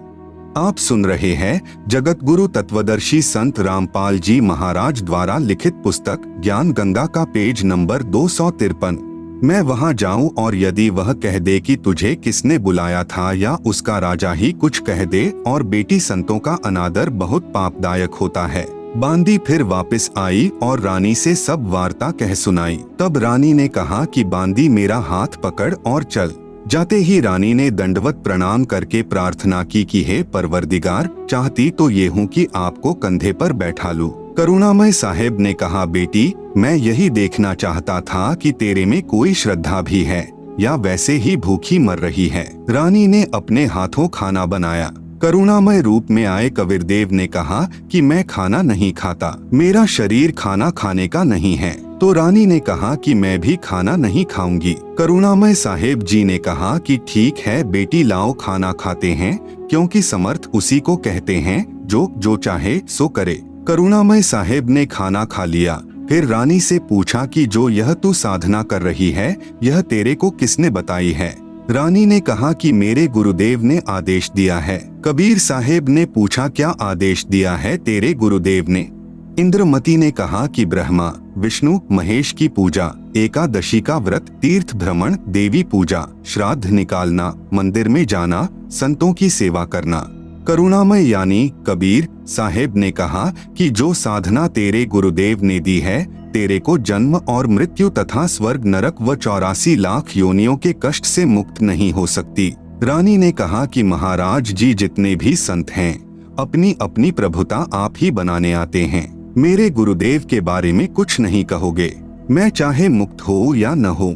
आप सुन रहे हैं जगत गुरु तत्वदर्शी संत रामपाल जी महाराज द्वारा लिखित पुस्तक ज्ञान गंगा का पेज नंबर 253। मैं वहाँ जाऊँ और यदि वह कह दे कि तुझे किसने बुलाया था या उसका राजा ही कुछ कह दे और बेटी संतों का अनादर बहुत पापदायक होता है। बांदी फिर वापस आई और रानी से सब वार्ता कह सुनाई। तब रानी ने कहा कि बांदी मेरा हाथ पकड़ और चल। जाते ही रानी ने दंडवत प्रणाम करके प्रार्थना की कि हे परवरदिगार, चाहती तो ये हूँ कि आपको कंधे पर बैठा लूं। करुणामय साहेब ने कहा, बेटी मैं यही देखना चाहता था कि तेरे में कोई श्रद्धा भी है या वैसे ही भूखी मर रही है। रानी ने अपने हाथों खाना बनाया। करुणामय रूप में आए कबीरदेव ने कहा कि मैं खाना नहीं खाता, मेरा शरीर खाना खाने का नहीं है। तो रानी ने कहा कि मैं भी खाना नहीं खाऊंगी। करुणामय साहेब जी ने कहा कि ठीक है बेटी, लाओ खाना खाते हैं, क्योंकि समर्थ उसी को कहते हैं जो चाहे सो करे। करुणामय साहेब ने खाना खा लिया। फिर रानी से पूछा कि जो यह तू साधना कर रही है यह तेरे को किसने बताई है। रानी ने कहा कि मेरे गुरुदेव ने आदेश दिया है। कबीर साहेब ने पूछा, क्या आदेश दिया है तेरे गुरुदेव ने। इंद्रमती ने कहा कि ब्रह्मा विष्णु महेश की पूजा, एकादशी का व्रत, तीर्थ भ्रमण, देवी पूजा, श्राद्ध निकालना, मंदिर में जाना, संतों की सेवा करना। करुणामय यानी कबीर साहेब ने कहा कि जो साधना तेरे गुरुदेव ने दी है तेरे को जन्म और मृत्यु तथा स्वर्ग नरक व 84 लाख योनियों के कष्ट से मुक्त नहीं हो सकती। रानी ने कहा कि महाराज जी जितने भी संत हैं अपनी अपनी प्रभुता आप ही बनाने आते हैं, मेरे गुरुदेव के बारे में कुछ नहीं कहोगे, मैं चाहे मुक्त हो या न हो।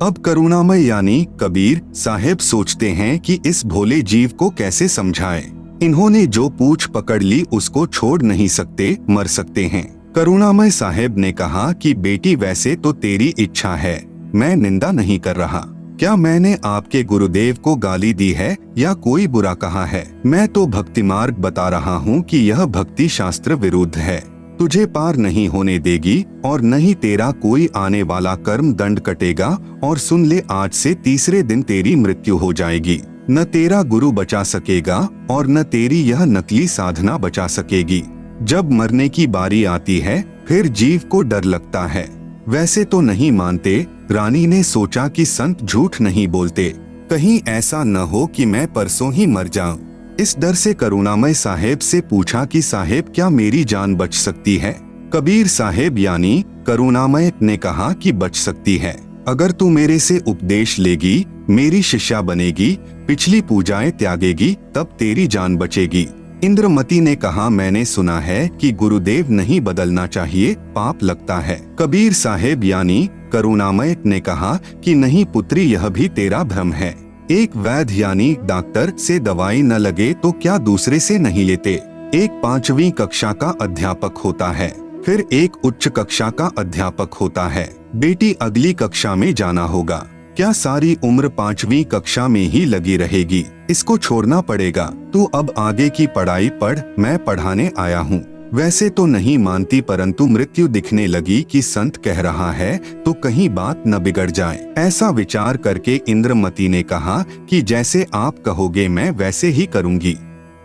अब करुणामय यानी कबीर साहेब सोचते हैं कि इस भोले जीव को कैसे समझाएं। इन्होंने जो पूछ पकड़ ली उसको छोड़ नहीं सकते, मर सकते हैं। करुणामय साहेब ने कहा कि बेटी वैसे तो तेरी इच्छा है, मैं निंदा नहीं कर रहा। क्या मैंने आपके गुरुदेव को गाली दी है या कोई बुरा कहा है? मैं तो भक्ति मार्ग बता रहा हूँ कि यह भक्ति शास्त्र विरुद्ध है, तुझे पार नहीं होने देगी और न ही तेरा कोई आने वाला कर्म दंड कटेगा। और सुन ले, आज से तीसरे दिन तेरी मृत्यु हो जाएगी। न तेरा गुरु बचा सकेगा और न तेरी यह नकली साधना बचा सकेगी। जब मरने की बारी आती है फिर जीव को डर लगता है। वैसे तो नहीं मानते। रानी ने सोचा कि संत झूठ नहीं बोलते, कहीं ऐसा न हो कि मैं परसों ही मर जाऊं। इस डर से करुणामय साहेब से पूछा कि साहेब क्या मेरी जान बच सकती है? कबीर साहेब यानी करुणामय ने कहा कि बच सकती है, अगर तू मेरे से उपदेश लेगी, मेरी शिष्या बनेगी, पिछली पूजाएं त्यागेगी, तब तेरी जान बचेगी। इंद्रमती ने कहा, मैंने सुना है कि गुरुदेव नहीं बदलना चाहिए, पाप लगता है। कबीर साहेब यानी करुणामय ने कहा कि नहीं पुत्री, यह भी तेरा भ्रम है। एक वैद्य यानी डॉक्टर से दवाई न लगे तो क्या दूसरे से नहीं लेते? एक 5वीं कक्षा का अध्यापक होता है, फिर एक उच्च कक्षा का अध्यापक होता है। बेटी अगली कक्षा में जाना होगा, क्या सारी उम्र 5वीं कक्षा में ही लगी रहेगी? इसको छोड़ना पड़ेगा। तू अब आगे की पढ़ाई पढ़, मैं पढ़ाने आया हूँ। वैसे तो नहीं मानती, परंतु मृत्यु दिखने लगी कि संत कह रहा है तो कहीं बात न बिगड़ जाए। ऐसा विचार करके इंद्रमती ने कहा कि जैसे आप कहोगे मैं वैसे ही करूंगी।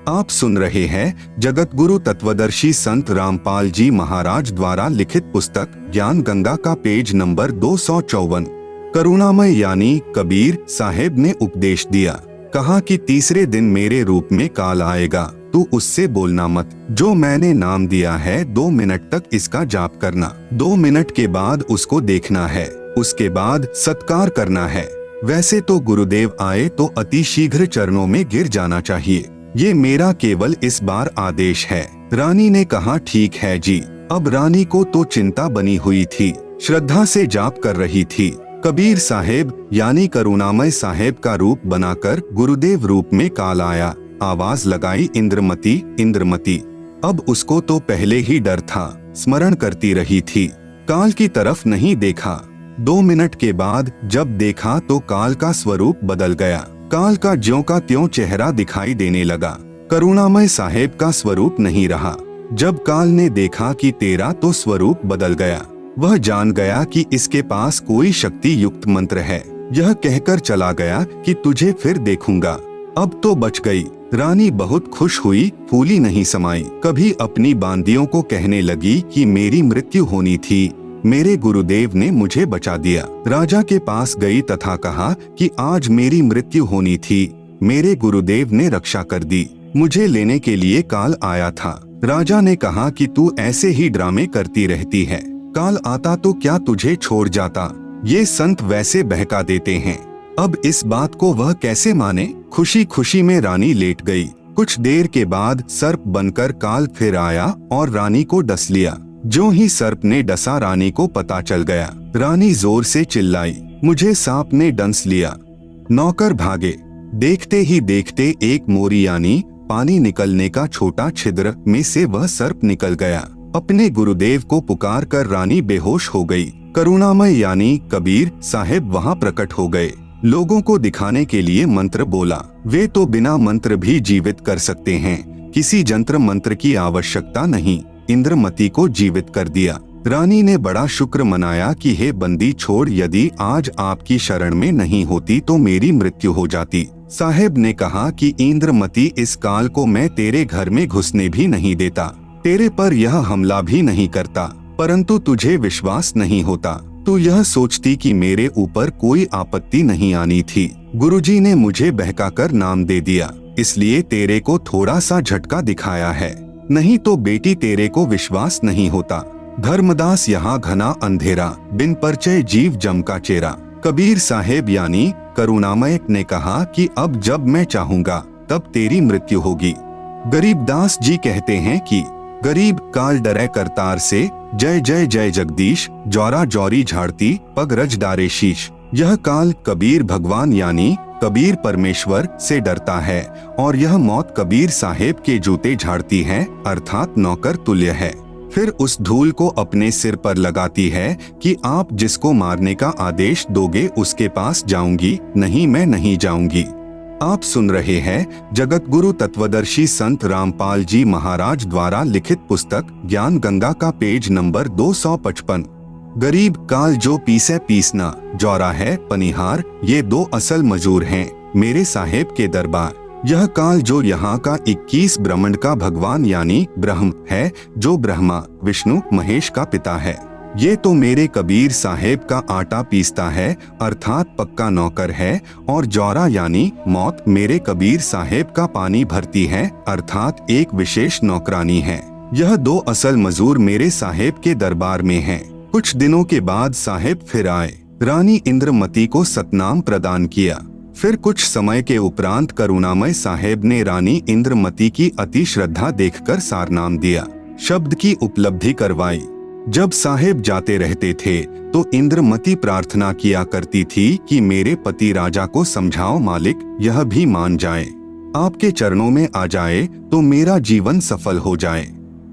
आप सुन रहे हैं जगत गुरु तत्वदर्शी संत रामपाल जी महाराज द्वारा लिखित पुस्तक ज्ञान गंगा का पेज नंबर 254। करुणामय यानी कबीर साहेब ने उपदेश दिया, कहा कि तीसरे दिन मेरे रूप में काल आएगा, तू उससे बोलना मत। जो मैंने नाम दिया है 2 मिनट तक इसका जाप करना, 2 मिनट के बाद उसको देखना है, उसके बाद सत्कार करना है। वैसे तो गुरुदेव आए तो अति शीघ्र चरणों में गिर जाना चाहिए, ये मेरा केवल इस बार आदेश है। रानी ने कहा, ठीक है जी। अब रानी को तो चिंता बनी हुई थी, श्रद्धा से जाप कर रही थी। कबीर साहेब यानी करुणामय साहेब का रूप बनाकर गुरुदेव रूप में काल आया। आवाज लगाई, इंद्रमती इंद्रमती। अब उसको तो पहले ही डर था, स्मरण करती रही थी, काल की तरफ नहीं देखा। 2 मिनट के बाद जब देखा तो काल का स्वरूप बदल गया। काल का ज्यों का त्यों चेहरा दिखाई देने लगा, करुणामय साहेब का स्वरूप नहीं रहा। जब काल ने देखा कि तेरा तो स्वरूप बदल गया, वह जान गया कि इसके पास कोई शक्ति युक्त मंत्र है। यह कहकर चला गया कि तुझे फिर देखूंगा, अब तो बच गई। रानी बहुत खुश हुई, फूली नहीं समाई। कभी अपनी बांदियों को कहने लगी कि मेरी मृत्यु होनी थी, मेरे गुरुदेव ने मुझे बचा दिया। राजा के पास गई तथा कहा कि आज मेरी मृत्यु होनी थी, मेरे गुरुदेव ने रक्षा कर दी, मुझे लेने के लिए काल आया था। राजा ने कहा कि तू ऐसे ही ड्रामे करती रहती है, काल आता तो क्या तुझे छोड़ जाता? ये संत वैसे बहका देते हैं, अब इस बात को वह कैसे माने? खुशी खुशी में रानी लेट गई। कुछ देर के बाद सर्प बनकर काल फिर आया और रानी को डस लिया। जो ही सर्प ने डसा रानी को पता चल गया। रानी जोर से चिल्लाई, मुझे सांप ने डंस लिया। नौकर भागे। देखते ही देखते एक मोरी यानी पानी निकलने का छोटा छिद्र में से वह सर्प निकल गया। अपने गुरुदेव को पुकार कर रानी बेहोश हो गई। करुणामय यानी कबीर साहेब वहां प्रकट हो गए। लोगों को दिखाने के लिए मंत्र बोला। वे तो बिना मंत्र भी जीवित कर सकते हैं, किसी जंत्र मंत्र की आवश्यकता नहीं। इंद्रमती को जीवित कर दिया। रानी ने बड़ा शुक्र मनाया कि हे बंदी छोड़, यदि आज आपकी शरण में नहीं होती तो मेरी मृत्यु हो जाती। साहेब ने कहा कि इंद्रमती, इस काल को मैं तेरे घर में घुसने भी नहीं देता, तेरे पर यह हमला भी नहीं करता, परंतु तुझे विश्वास नहीं होता। तू यह सोचती कि मेरे ऊपर कोई आपत्ति नहीं आनी थी। गुरुजी ने मुझे बहकाकर नाम दे दिया, इसलिए तेरे को थोड़ा सा झटका दिखाया है, नहीं तो बेटी तेरे को विश्वास नहीं होता। धर्मदास यहाँ घना अंधेरा, बिन परिचय जीव जम का चेहरा। कबीर साहेब यानी करुणामय ने कहा कि अब जब मैं चाहूंगा तब तेरी मृत्यु होगी। गरीबदास जी कहते हैं कि गरीब काल डरे करतार से, जय जय जय जगदीश, जौरा जौरी झाड़ती पग रज डारे शीश। यह काल कबीर भगवान यानी कबीर परमेश्वर से डरता है और यह मौत कबीर साहेब के जूते झाड़ती है, अर्थात नौकर तुल्य है। फिर उस धूल को अपने सिर पर लगाती है कि आप जिसको मारने का आदेश दोगे उसके पास जाऊंगी, नहीं मैं नहीं जाऊंगी। आप सुन रहे हैं जगत गुरु तत्वदर्शी संत रामपाल जी महाराज द्वारा लिखित पुस्तक ज्ञान गंगा का पेज नंबर 255। गरीब काल जो पीसे पीसना, जौरा है पनिहार, ये दो असल मजूर हैं मेरे साहेब के दरबार। यह काल जो यहाँ का 21 ब्रह्मांड का भगवान यानी ब्रह्म है, जो ब्रह्मा विष्णु महेश का पिता है। ये तो मेरे कबीर साहेब का आटा पीसता है अर्थात पक्का नौकर है, और जौरा यानी मौत मेरे कबीर साहेब का पानी भरती है अर्थात एक विशेष नौकरानी है। यह दो असल मजूर मेरे साहेब के दरबार में हैं। कुछ दिनों के बाद साहेब फिर आए, रानी इंद्रमती को सतनाम प्रदान किया। फिर कुछ समय के उपरांत करुणामय साहेब ने रानी इंद्रमती की अति श्रद्धा देखकर सारनाम दिया, शब्द की उपलब्धि करवाई। जब साहेब जाते रहते थे तो इंद्रमती प्रार्थना किया करती थी कि मेरे पति राजा को समझाओ मालिक, यह भी मान जाए, आपके चरणों में आ जाए तो मेरा जीवन सफल हो जाए।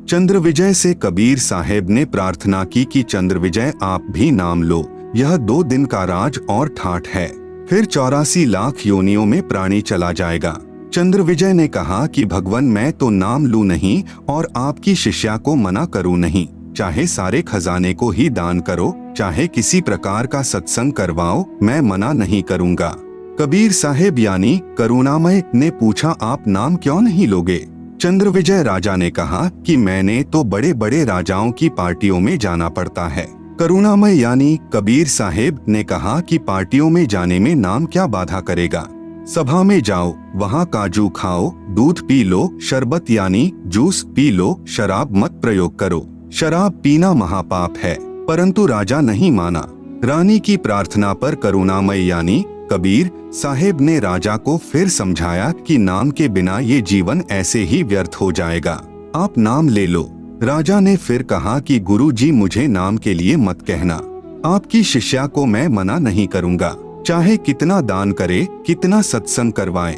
चंद्रविजय से कबीर साहेब ने प्रार्थना की कि चंद्रविजय आप भी नाम लो, यह 2 दिन का राज और ठाठ है, फिर 84 लाख योनियों में प्राणी चला जाएगा। चंद्रविजय ने कहा कि भगवान मैं तो नाम लूं नहीं और आपकी शिष्या को मना करूं नहीं, चाहे सारे खजाने को ही दान करो, चाहे किसी प्रकार का सत्संग करवाओ, मैं मना नहीं करूंगा। कबीर साहेब यानी करुणामय ने पूछा आप नाम क्यों नहीं लोगे? चंद्रविजय राजा ने कहा कि मैंने तो बड़े बड़े राजाओं की पार्टियों में जाना पड़ता है। करुणामय यानी कबीर साहेब ने कहा कि पार्टियों में जाने में नाम क्या बाधा करेगा, सभा में जाओ, वहाँ काजू खाओ, दूध पी लो, शरबत यानी जूस पी लो, शराब मत प्रयोग करो, शराब पीना महापाप है। परंतु राजा नहीं माना। रानी की प्रार्थना पर करुणामय यानी कबीर साहेब ने राजा को फिर समझाया कि नाम के बिना ये जीवन ऐसे ही व्यर्थ हो जाएगा, आप नाम ले लो। राजा ने फिर कहा कि गुरुजी मुझे नाम के लिए मत कहना, आपकी शिष्या को मैं मना नहीं करूंगा, चाहे कितना दान करे, कितना सत्संग करवाए।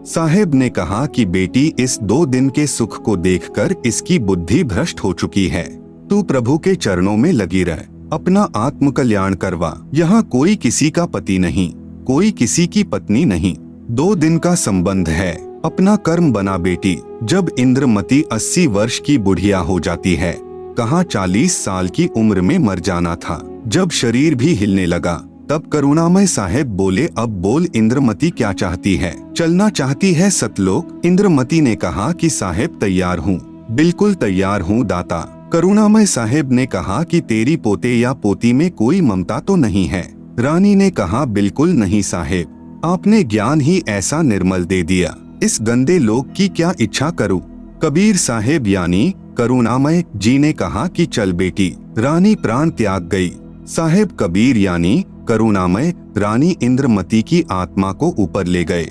साहेब ने कहा कि बेटी इस 2 दिन के सुख को देखकर इसकी बुद्धि भ्रष्ट हो चुकी है, तू प्रभु के चरणों में लगी रह, अपना आत्म कल्याण करवा। यहाँ कोई किसी का पति नहीं, कोई किसी की पत्नी नहीं, 2 दिन का संबंध है, अपना कर्म बना बेटी। जब इंद्रमती 80 वर्ष की बुढ़िया हो जाती है, कहाँ 40 साल की उम्र में मर जाना था। जब शरीर भी हिलने लगा तब करुणामय साहेब बोले अब बोल इंद्रमती क्या चाहती है, चलना चाहती है सतलोक? इंद्रमती ने कहा कि साहेब तैयार हूँ, बिल्कुल तैयार हूँ दाता। करुणामय साहेब ने कहा कि तेरी पोते या पोती में कोई ममता तो नहीं है? रानी ने कहा बिल्कुल नहीं साहेब, आपने ज्ञान ही ऐसा निर्मल दे दिया, इस गंदे लोक की क्या इच्छा करूं? कबीर साहेब यानी करुणामय जी ने कहा कि चल बेटी। रानी प्राण त्याग गई। साहेब कबीर यानी करुणामय रानी इंद्रमती की आत्मा को ऊपर ले गए।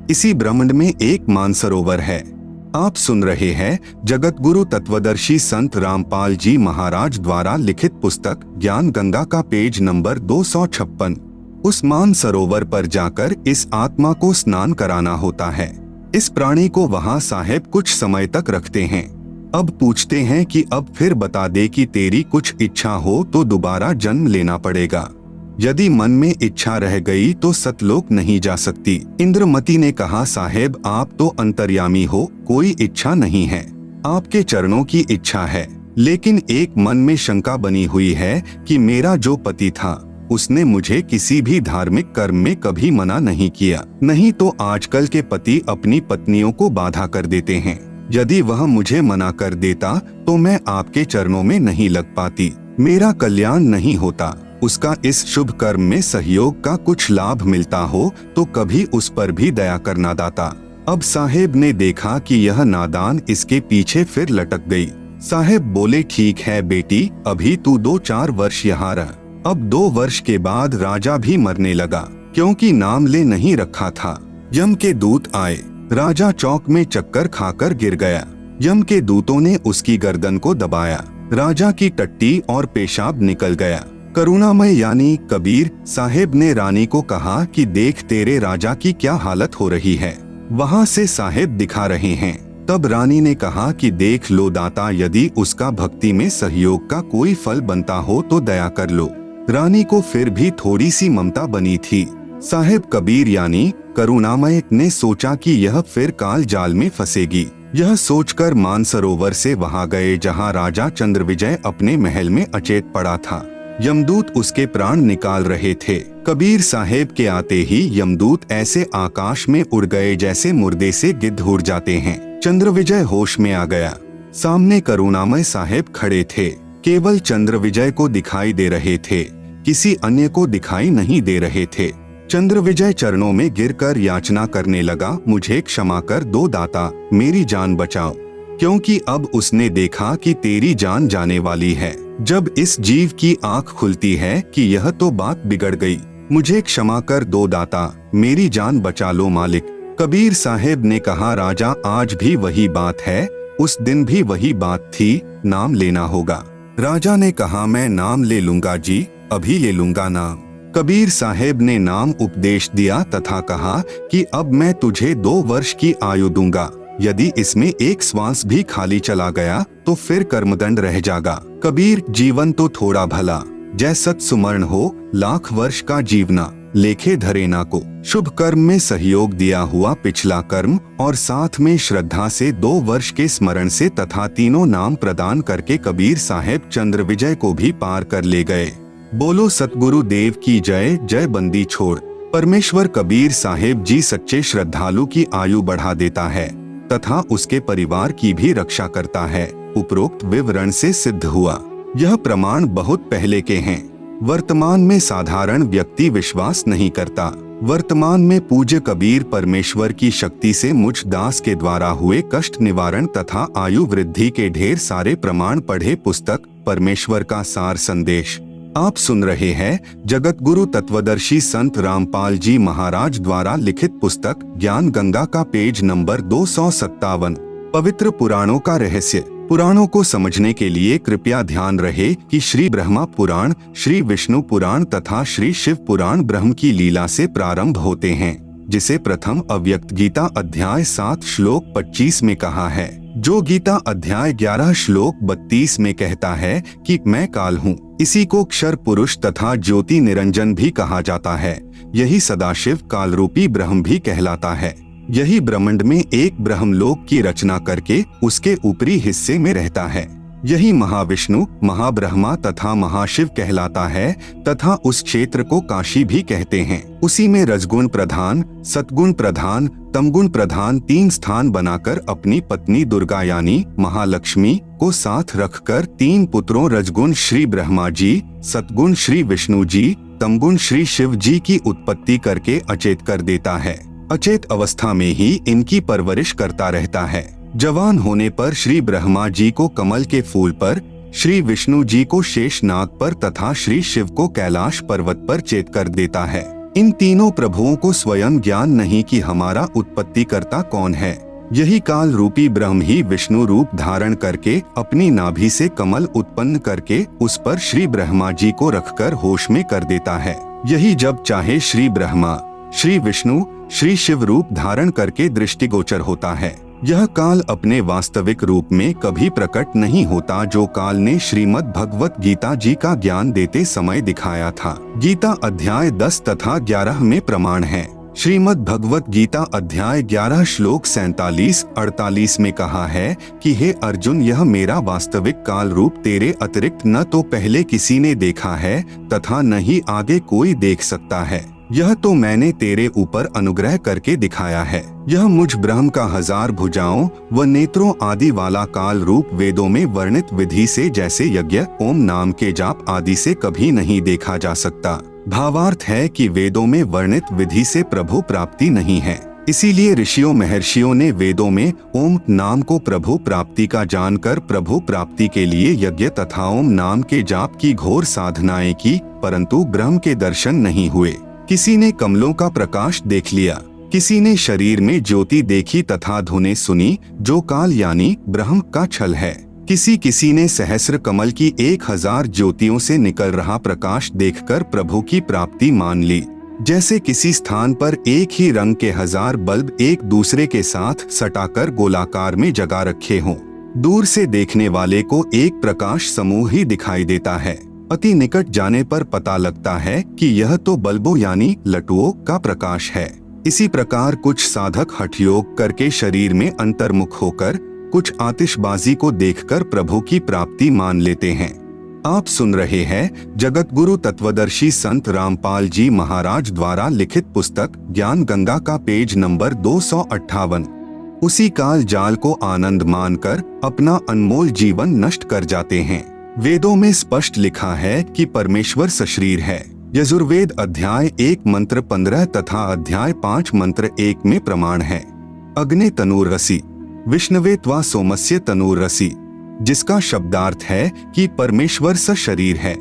इसी ब्रह्मांड में एक मानसरोवर है। आप सुन रहे हैं जगत गुरु तत्वदर्शी संत रामपाल जी महाराज द्वारा लिखित पुस्तक ज्ञान गंगा का पेज नंबर 256। उस मानसरोवर पर जाकर इस आत्मा को स्नान कराना होता है। इस प्राणी को वहाँ साहेब कुछ समय तक रखते हैं। अब पूछते हैं कि अब फिर बता दे कि तेरी कुछ इच्छा हो तो दोबारा जन्म लेना पड़ेगा। यदि मन में इच्छा रह गई तो सतलोक नहीं जा सकती। इंद्रमती ने कहा साहेब आप तो अंतर्यामी हो, कोई इच्छा नहीं है, आपके चरणों की इच्छा है। लेकिन एक मन में शंका बनी हुई है कि मेरा जो पति था उसने मुझे किसी भी धार्मिक कर्म में कभी मना नहीं किया। नहीं तो आजकल के पति अपनी पत्नियों को बाधा कर देते हैं। यदि वह मुझे मना कर देता तो मैं आपके चरणों में नहीं लग पाती, मेरा कल्याण नहीं होता। उसका इस शुभ कर्म में सहयोग का कुछ लाभ मिलता हो तो कभी उस पर भी दया करना दाता। अब साहेब ने देखा कि यह नादान इसके पीछे फिर लटक गई। साहेब बोले ठीक है बेटी, अभी तू 2-4 वर्ष यहाँ रह। अब 2 वर्ष के बाद राजा भी मरने लगा, क्योंकि नाम ले नहीं रखा था। यम के दूत आए, राजा चौक में चक्कर खाकर गिर गया। यम के दूतों ने उसकी गर्दन को दबाया, राजा की टट्टी और पेशाब निकल गया। करुणामय यानी कबीर साहेब ने रानी को कहा कि देख तेरे राजा की क्या हालत हो रही है। वहाँ से साहेब दिखा रहे हैं। तब रानी ने कहा कि देख लो दाता, यदि उसका भक्ति में सहयोग का कोई फल बनता हो तो दया कर लो। रानी को फिर भी थोड़ी सी ममता बनी थी। साहेब कबीर यानी करुणामय ने सोचा कि यह फिर काल जाल में फंसेगी। यह सोचकर मानसरोवर से वहां गए जहां राजा चंद्रविजय अपने महल में अचेत पड़ा था। यमदूत उसके प्राण निकाल रहे थे। कबीर साहेब के आते ही यमदूत ऐसे आकाश में उड़ गए जैसे मुर्दे से गिद्ध उड़ जाते हैं। चंद्रविजय होश में आ गया। सामने करुणामय साहेब खड़े थे। केवल चंद्रविजय को दिखाई दे रहे थे, किसी अन्य को दिखाई नहीं दे रहे थे। चंद्रविजय चरणों में गिरकर याचना करने लगा, मुझे क्षमा कर दो दाता, मेरी जान बचाओ, क्योंकि अब उसने देखा कि तेरी जान जाने वाली है। जब इस जीव की आंख खुलती है कि यह तो बात बिगड़ गई, मुझे क्षमा कर दो दाता, मेरी जान बचा लो मालिक। कबीर साहेब ने कहा, राजा आज भी वही बात है, उस दिन भी वही बात थी, नाम लेना होगा। राजा ने कहा, मैं नाम ले लूंगा जी, अभी ले लूंगा नाम। कबीर साहेब ने नाम उपदेश दिया तथा कहा कि अब मैं तुझे 2 वर्ष की आयु दूंगा, यदि इसमें एक श्वास भी खाली चला गया तो फिर कर्मदंड रह जाएगा। कबीर, जीवन तो थोड़ा भला, जय सत सुमरण हो, लाख वर्ष का जीवना, लेखे धरे ना को। शुभ कर्म में सहयोग दिया हुआ पिछला कर्म और साथ में श्रद्धा से 2 वर्ष के स्मरण से तथा तीनों नाम प्रदान करके कबीर साहेब चंद्रविजय को भी पार कर ले गए। बोलो सतगुरु देव की जय। जय बंदी छोड़। परमेश्वर कबीर साहेब जी सच्चे श्रद्धालु की आयु बढ़ा देता है तथा उसके परिवार की भी रक्षा करता है। उपरोक्त विवरण से सिद्ध हुआ। यह प्रमाण बहुत पहले के हैं। वर्तमान में साधारण व्यक्ति विश्वास नहीं करता। वर्तमान में पूज्य कबीर परमेश्वर की शक्ति से मुझ दास के द्वारा हुए कष्ट निवारण तथा आयु वृद्धि के ढेर सारे प्रमाण पढ़े पुस्तक परमेश्वर का सार संदेश आप सुन रहे हैं। जगत गुरु तत्वदर्शी संत रामपाल जी महाराज द्वारा लिखित पुस्तक ज्ञान गंगा का पेज नंबर 257। पवित्र पुराणों का रहस्य। पुराणों को समझने के लिए कृपया ध्यान रहे कि श्री ब्रह्मा पुराण, श्री विष्णु पुराण तथा श्री शिव पुराण ब्रह्म की लीला से प्रारंभ होते हैं, जिसे प्रथम अव्यक्त गीता अध्याय 7 श्लोक 25 में कहा है, जो गीता अध्याय 11 श्लोक 32 में कहता है कि मैं काल हूँ। इसी को क्षर पुरुष तथा ज्योति निरंजन भी कहा जाता है। यही सदाशिव काल रूपी ब्रह्म भी कहलाता है। यही ब्रह्मांड में एक ब्रह्मलोक की रचना करके उसके ऊपरी हिस्से में रहता है। यही महाविष्णु, महाब्रह्मा तथा महाशिव कहलाता है तथा उस क्षेत्र को काशी भी कहते हैं। उसी में रजगुण प्रधान, सतगुण प्रधान, तमगुण प्रधान 3 स्थान बनाकर अपनी पत्नी दुर्गा यानी महालक्ष्मी को साथ रखकर 3 पुत्रों रजगुण श्री ब्रह्मा जी, सतगुण श्री विष्णु जी, तमगुण श्री शिव जी की उत्पत्ति करके अचेत कर देता है। अचेत अवस्था में ही इनकी परवरिश करता रहता है। जवान होने पर श्री ब्रह्मा जी को कमल के फूल पर, श्री विष्णु जी को शेषनाग पर तथा श्री शिव को कैलाश पर्वत पर चेत कर देता है। इन तीनों प्रभुओं को स्वयं ज्ञान नहीं कि हमारा उत्पत्ति करता कौन है। यही काल रूपी ब्रह्म ही विष्णु रूप धारण करके अपनी नाभि से कमल उत्पन्न करके उस पर श्री ब्रह्मा जी को रखकर होश में कर देता है। यही जब चाहे श्री ब्रह्मा, श्री विष्णु, श्री शिव रूप धारण करके दृष्टिगोचर होता है। यह काल अपने वास्तविक रूप में कभी प्रकट नहीं होता, जो काल ने श्रीमद् भगवत गीता जी का ज्ञान देते समय दिखाया था। गीता अध्याय 10 तथा 11 में प्रमाण है। श्रीमद् भगवत गीता अध्याय 11 श्लोक 47-48 में कहा है कि हे अर्जुन, यह मेरा वास्तविक काल रूप तेरे अतिरिक्त न तो पहले किसी ने देखा है तथा न ही आगे कोई देख सकता है। यह तो मैंने तेरे ऊपर अनुग्रह करके दिखाया है। यह मुझ ब्रह्म का 1000 भुजाओं व नेत्रों आदि वाला काल रूप वेदों में वर्णित विधि से जैसे यज्ञ, ओम नाम के जाप आदि से कभी नहीं देखा जा सकता। भावार्थ है कि वेदों में वर्णित विधि से प्रभु प्राप्ति नहीं है। इसीलिए ऋषियों महर्षियों ने वेदों में ओम नाम को प्रभु प्राप्ति का जानकर प्रभु प्राप्ति के लिए यज्ञ तथा ओम नाम के जाप की घोर साधनाएं की, परंतु ब्रह्म के दर्शन नहीं हुए। किसी ने कमलों का प्रकाश देख लिया, किसी ने शरीर में ज्योति देखी तथा धुनें सुनी, जो काल यानी ब्रह्म का छल है। किसी ने सहस्र कमल की 1000 ज्योतियों से निकल रहा प्रकाश देखकर प्रभु की प्राप्ति मान ली। जैसे किसी स्थान पर एक ही रंग के 1000 बल्ब एक दूसरे के साथ सटाकर गोलाकार में जगा रखे हों। दूर से देखने वाले को एक प्रकाश समूह ही दिखाई देता है। अति निकट जाने पर पता लगता है कि यह तो बल्बों यानी लटुओं का प्रकाश है। इसी प्रकार कुछ साधक हठयोग करके शरीर में अंतर्मुख होकर कुछ आतिशबाजी को देखकर प्रभु की प्राप्ति मान लेते हैं। आप सुन रहे हैं जगत गुरु तत्वदर्शी संत रामपाल जी महाराज द्वारा लिखित पुस्तक ज्ञान गंगा का पेज नंबर 258। उसी काल जाल को आनंद मानकर अपना अनमोल जीवन नष्ट कर जाते हैं। वेदों में स्पष्ट लिखा है कि परमेश्वर सशरीर है। यजुर्वेद अध्याय 1 मंत्र 15 तथा अध्याय 5 मंत्र 1 में प्रमाण है। अग्ने तनूरसी विष्णवे त्वा सोमस्य तनूरसी, जिसका शब्दार्थ है कि परमेश्वर सशरीर है।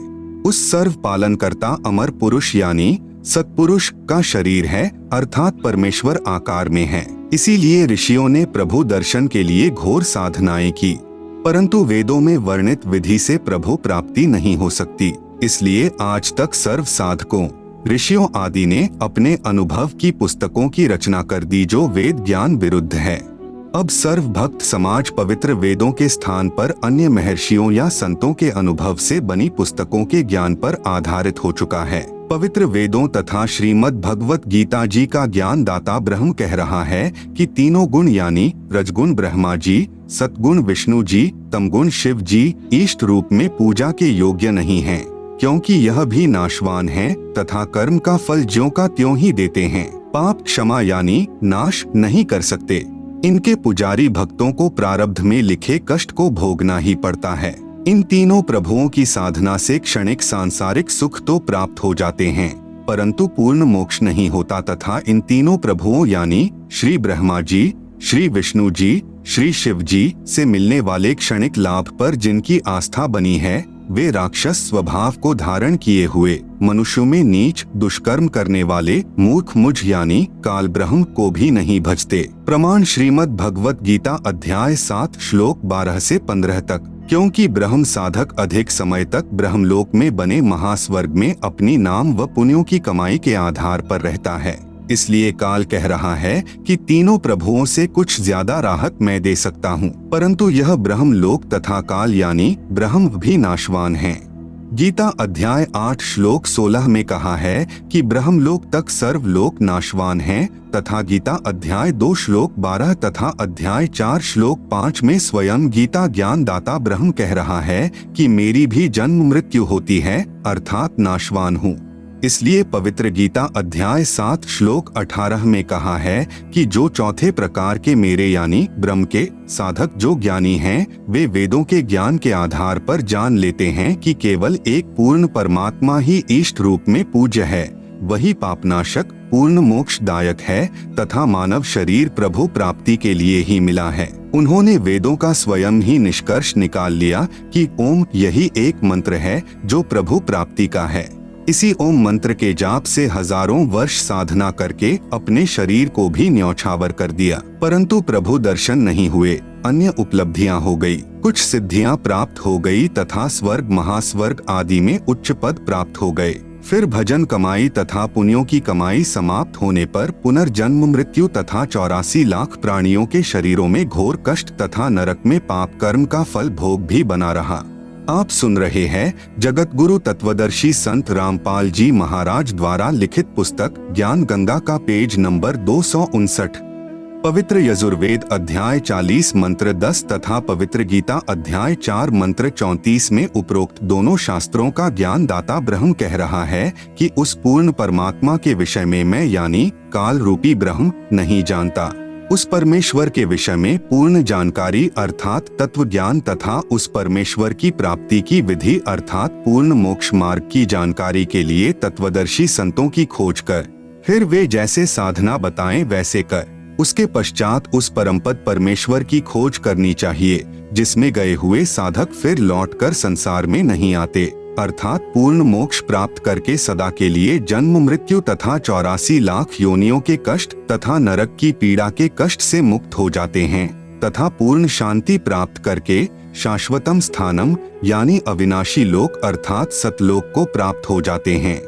उस सर्व पालन करता अमर पुरुष यानी सत्पुरुष का शरीर है, अर्थात परमेश्वर आकार में है। इसीलिए ऋषियों ने प्रभु दर्शन के लिए घोर साधनाएं की, परंतु वेदों में वर्णित विधि से प्रभु प्राप्ति नहीं हो सकती। इसलिए आज तक सर्व साधकों ऋषियों आदि ने अपने अनुभव की पुस्तकों की रचना कर दी जो वेद ज्ञान विरुद्ध है। अब सर्व भक्त समाज पवित्र वेदों के स्थान पर अन्य महर्षियों या संतों के अनुभव से बनी पुस्तकों के ज्ञान पर आधारित हो चुका है। पवित्र वेदों तथा श्रीमद् भगवत गीता जी का ज्ञान दाता ब्रह्म कह रहा है कि तीनों गुण यानी रजगुण ब्रह्मा जी, सतगुण विष्णु जी, तमगुण शिव जी इष्ट रूप में पूजा के योग्य नहीं हैं, क्योंकि यह भी नाशवान है तथा कर्म का फल ज्यों का त्यों ही देते हैं। पाप क्षमा यानी नाश नहीं कर सकते। इनके पुजारी भक्तों को प्रारब्ध में लिखे कष्ट को भोगना ही पड़ता है। इन तीनों प्रभुओं की साधना से क्षणिक सांसारिक सुख तो प्राप्त हो जाते हैं, परंतु पूर्ण मोक्ष नहीं होता तथा इन तीनों प्रभुओं यानी श्री ब्रह्मा जी, श्री विष्णु जी, श्री शिव जी से मिलने वाले क्षणिक लाभ पर जिनकी आस्था बनी है, वे राक्षस स्वभाव को धारण किए हुए मनुष्यों में नीच दुष्कर्म करने वाले मूर्ख मुझ यानी काल ब्रह्म को भी नहीं भजते। प्रमाण श्रीमद् भगवत गीता अध्याय 7 श्लोक 12 से 15 तक। क्योंकि ब्रह्म साधक अधिक समय तक ब्रह्मलोक में बने महास्वर्ग में अपनी नाम व पुण्यों की कमाई के आधार पर रहता है, इसलिए काल कह रहा है कि तीनों प्रभुओं से कुछ ज्यादा राहत मैं दे सकता हूँ, परंतु यह ब्रह्मलोक तथा काल यानी ब्रह्म भी नाशवान हैं। गीता अध्याय 8 श्लोक 16 में कहा है कि ब्रह्मलोक तक सर्वलोक नाशवान हैं, तथा गीता अध्याय 2 श्लोक 12 तथा अध्याय 4 श्लोक 5 में स्वयं गीता ज्ञान दाता ब्रह्म कह रहा है कि मेरी भी जन्म मृत्यु होती है, अर्थात नाशवान हूँ। इसलिए पवित्र गीता अध्याय 7 श्लोक 18 में कहा है कि जो चौथे प्रकार के मेरे यानी ब्रह्म के साधक जो ज्ञानी हैं, वे वेदों के ज्ञान के आधार पर जान लेते हैं कि केवल एक पूर्ण परमात्मा ही इष्ट रूप में पूज्य है, वही पापनाशक पूर्ण मोक्षदायक है तथा मानव शरीर प्रभु प्राप्ति के लिए ही मिला है। उन्होंने वेदों का स्वयं ही निष्कर्ष निकाल लिया कि ओम यही एक मंत्र है जो प्रभु प्राप्ति का है। इसी ओम मंत्र के जाप से हजारों वर्ष साधना करके अपने शरीर को भी न्यौछावर कर दिया, परंतु प्रभु दर्शन नहीं हुए। अन्य उपलब्धियां हो गई, कुछ सिद्धियां प्राप्त हो गई तथा स्वर्ग महास्वर्ग आदि में उच्च पद प्राप्त हो गए। फिर भजन कमाई तथा पुण्यों की कमाई समाप्त होने पर पुनर्जन्म मृत्यु तथा 84 लाख प्राणियों के शरीरों में घोर कष्ट तथा नरक में पाप कर्म का फल भोग भी बना रहा। आप सुन रहे हैं जगत गुरु तत्वदर्शी संत रामपाल जी महाराज द्वारा लिखित पुस्तक ज्ञान गंगा का पेज नंबर 259। पवित्र यजुर्वेद अध्याय 40 मंत्र 10 तथा पवित्र गीता अध्याय 4 मंत्र 34 में उपरोक्त दोनों शास्त्रों का ज्ञान दाता ब्रह्म कह रहा है कि उस पूर्ण परमात्मा के विषय में मैं यानी काल रूपी ब्रह्म नहीं जानता। उस परमेश्वर के विषय में पूर्ण जानकारी अर्थात तत्व ज्ञान तथा उस परमेश्वर की प्राप्ति की विधि अर्थात पूर्ण मोक्ष मार्ग की जानकारी के लिए तत्वदर्शी संतों की खोज कर फिर वे जैसे साधना बताएं वैसे कर उसके पश्चात उस परमपद परमेश्वर की खोज करनी चाहिए, जिसमें गए हुए साधक फिर लौटकर संसार में नहीं आते, अर्थात पूर्ण मोक्ष प्राप्त करके सदा के लिए जन्म मृत्यु तथा 84 लाख योनियों के कष्ट तथा नरक की पीड़ा के कष्ट से मुक्त हो जाते हैं तथा पूर्ण शांति प्राप्त करके शाश्वतम स्थानम यानी अविनाशी लोक अर्थात सतलोक को प्राप्त हो जाते हैं।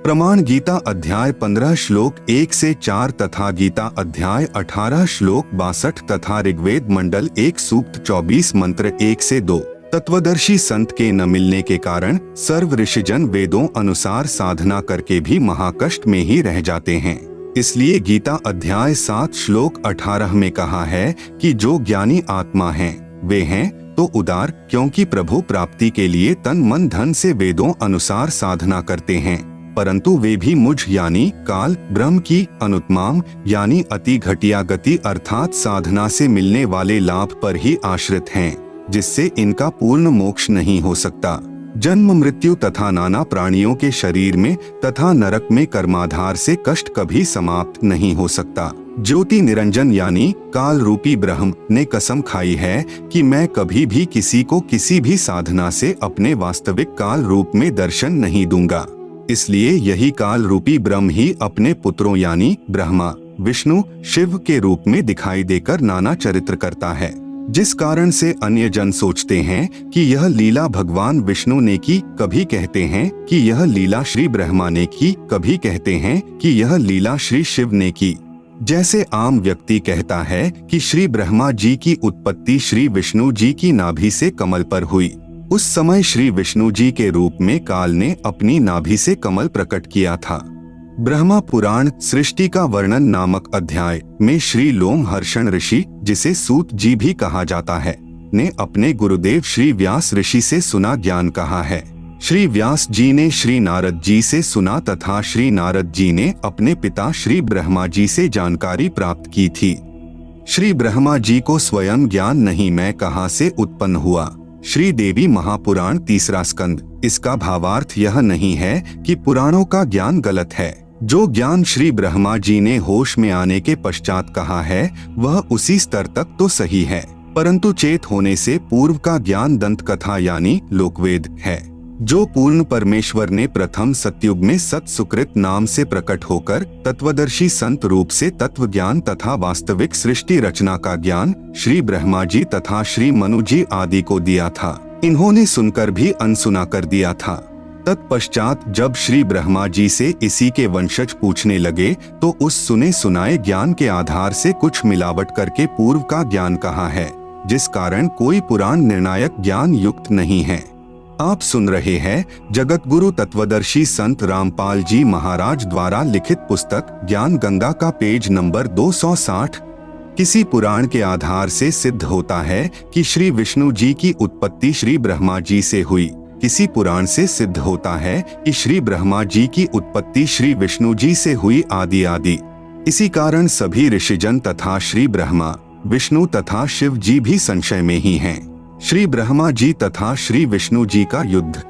प्रमाण गीता अध्याय 15 श्लोक 1 से 4 तथा गीता अध्याय 18 श्लोक 62 तथा ऋग्वेद मंडल 1 सूक्त 24 मंत्र 1 से 2। तत्वदर्शी संत के न मिलने के कारण सर्व ऋषिजन वेदों अनुसार साधना करके भी महाकष्ट में ही रह जाते हैं। इसलिए गीता अध्याय 7 श्लोक 18 में कहा है कि जो ज्ञानी आत्मा हैं, वे हैं तो उदार, क्योंकि प्रभु प्राप्ति के लिए तन मन धन से वेदों अनुसार साधना करते हैं, परंतु वे भी मुझ यानी काल ब्रह्म की अनुत्माम यानी अति घटिया गति अर्थात साधना से मिलने वाले लाभ पर ही आश्रित हैं, जिससे इनका पूर्ण मोक्ष नहीं हो सकता। जन्म मृत्यु तथा नाना प्राणियों के शरीर में तथा नरक में कर्माधार से कष्ट कभी समाप्त नहीं हो सकता। ज्योति निरंजन यानी काल रूपी ब्रह्म ने कसम खाई है कि मैं कभी भी किसी को किसी भी साधना से अपने वास्तविक काल रूप में दर्शन नहीं दूंगा। इसलिए यही काल रूपी ब्रह्म ही अपने पुत्रों यानी ब्रह्मा, विष्णु, शिव के रूप में दिखाई देकर नाना चरित्र करता है, जिस कारण से अन्य जन सोचते हैं कि यह लीला भगवान विष्णु ने की, कभी कहते हैं कि यह लीला श्री ब्रह्मा ने की, कभी कहते हैं कि यह लीला श्री शिव ने की। जैसे आम व्यक्ति कहता है कि श्री ब्रह्मा जी की उत्पत्ति श्री विष्णु जी की नाभि से कमल पर हुई। उस समय श्री विष्णु जी के रूप में काल ने अपनी नाभि से कमल प्रकट किया था। ब्रह्मा पुराण सृष्टि का वर्णन नामक अध्याय में श्री लोमहर्षण ऋषि, जिसे सूत जी भी कहा जाता है, ने अपने गुरुदेव श्री व्यास ऋषि से सुना ज्ञान कहा है। श्री व्यास जी ने श्री नारद जी से सुना तथा श्री नारद जी ने अपने पिता श्री ब्रह्मा जी से जानकारी प्राप्त की थी। श्री ब्रह्मा जी को स्वयं ज्ञान नहीं मैं कहाँ से उत्पन्न हुआ। श्री देवी महापुराण 3 स्कंद। इसका भावार्थ यह नहीं है कि पुराणों का ज्ञान गलत है। जो ज्ञान श्री ब्रह्मा जी ने होश में आने के पश्चात कहा है वह उसी स्तर तक तो सही है, परंतु चेत होने से पूर्व का ज्ञान दंत कथा यानी लोकवेद है, जो पूर्ण परमेश्वर ने प्रथम सतयुग में सत सुकृत नाम से प्रकट होकर तत्वदर्शी संत रूप से तत्व ज्ञान तथा वास्तविक सृष्टि रचना का ज्ञान श्री ब्रह्मा जी तथा श्री मनु जी आदि को दिया था। इन्होंने सुनकर भी अनसुना कर दिया था। तत्पश्चात जब श्री ब्रह्मा जी से इसी के वंशज पूछने लगे तो उस सुने सुनाए ज्ञान के आधार से कुछ मिलावट करके पूर्व का ज्ञान कहा है, जिस कारण कोई पुराण निर्णायक ज्ञान युक्त नहीं है। आप सुन रहे हैं जगत गुरु तत्वदर्शी संत रामपाल जी महाराज द्वारा लिखित पुस्तक ज्ञान गंगा का पेज नंबर 260। किसी पुराण के आधार से सिद्ध होता है कि श्री विष्णु जी की उत्पत्ति श्री ब्रह्मा जी से हुई। किसी पुराण से सिद्ध होता है कि श्री ब्रह्मा जी की उत्पत्ति श्री विष्णु जी से हुई आदि आदि। इसी कारण सभी ऋषिजन तथा श्री ब्रह्मा, विष्णु तथा शिव जी भी संशय में ही हैं। श्री ब्रह्मा जी तथा श्री विष्णु जी का युद्ध।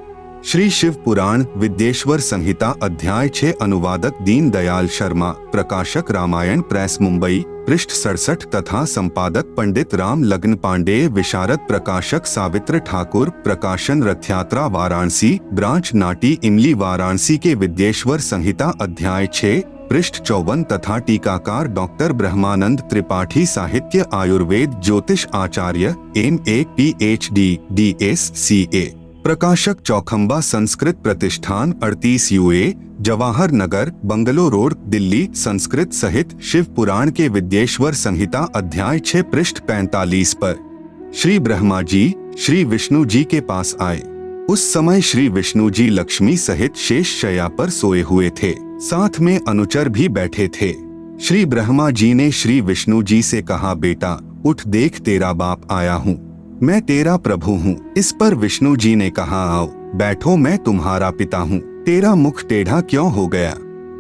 श्री शिव पुराण विद्येश्वर संहिता अध्याय 6 अनुवादक दीन दयाल शर्मा, प्रकाशक रामायण प्रेस मुंबई, पृष्ठ 67 तथा संपादक पंडित राम लग्न पांडेय, विशारद प्रकाशक सावित्र ठाकुर, प्रकाशन रथयात्रा वाराणसी, ब्रांच नाटी इमली वाराणसी के विद्येश्वर संहिता अध्याय 6 पृष्ठ 54 तथा टीकाकार डॉक्टर ब्रह्मानंद त्रिपाठी, साहित्य आयुर्वेद ज्योतिष आचार्य MA PhD DSCA, प्रकाशक चौखंबा संस्कृत प्रतिष्ठान 38 UA, Jawahar Nagar, bungalow road, Delhi, Sanskrit सहित शिव पुराण के विद्येश्वर संहिता अध्याय 6 पृष्ठ 45 पर श्री ब्रह्मा जी श्री विष्णु जी के पास आए। उस समय श्री विष्णु जी लक्ष्मी सहित शेष शैया पर सोए हुए थे, साथ में अनुचर भी बैठे थे। श्री ब्रह्मा जी ने श्री विष्णु जी से कहा, बेटा उठ, देख तेरा बाप आया हूँ, मैं तेरा प्रभु हूँ। इस पर विष्णु जी ने कहा, आओ बैठो, मैं तुम्हारा पिता हूँ, तेरा मुख टेढ़ा क्यों हो गया?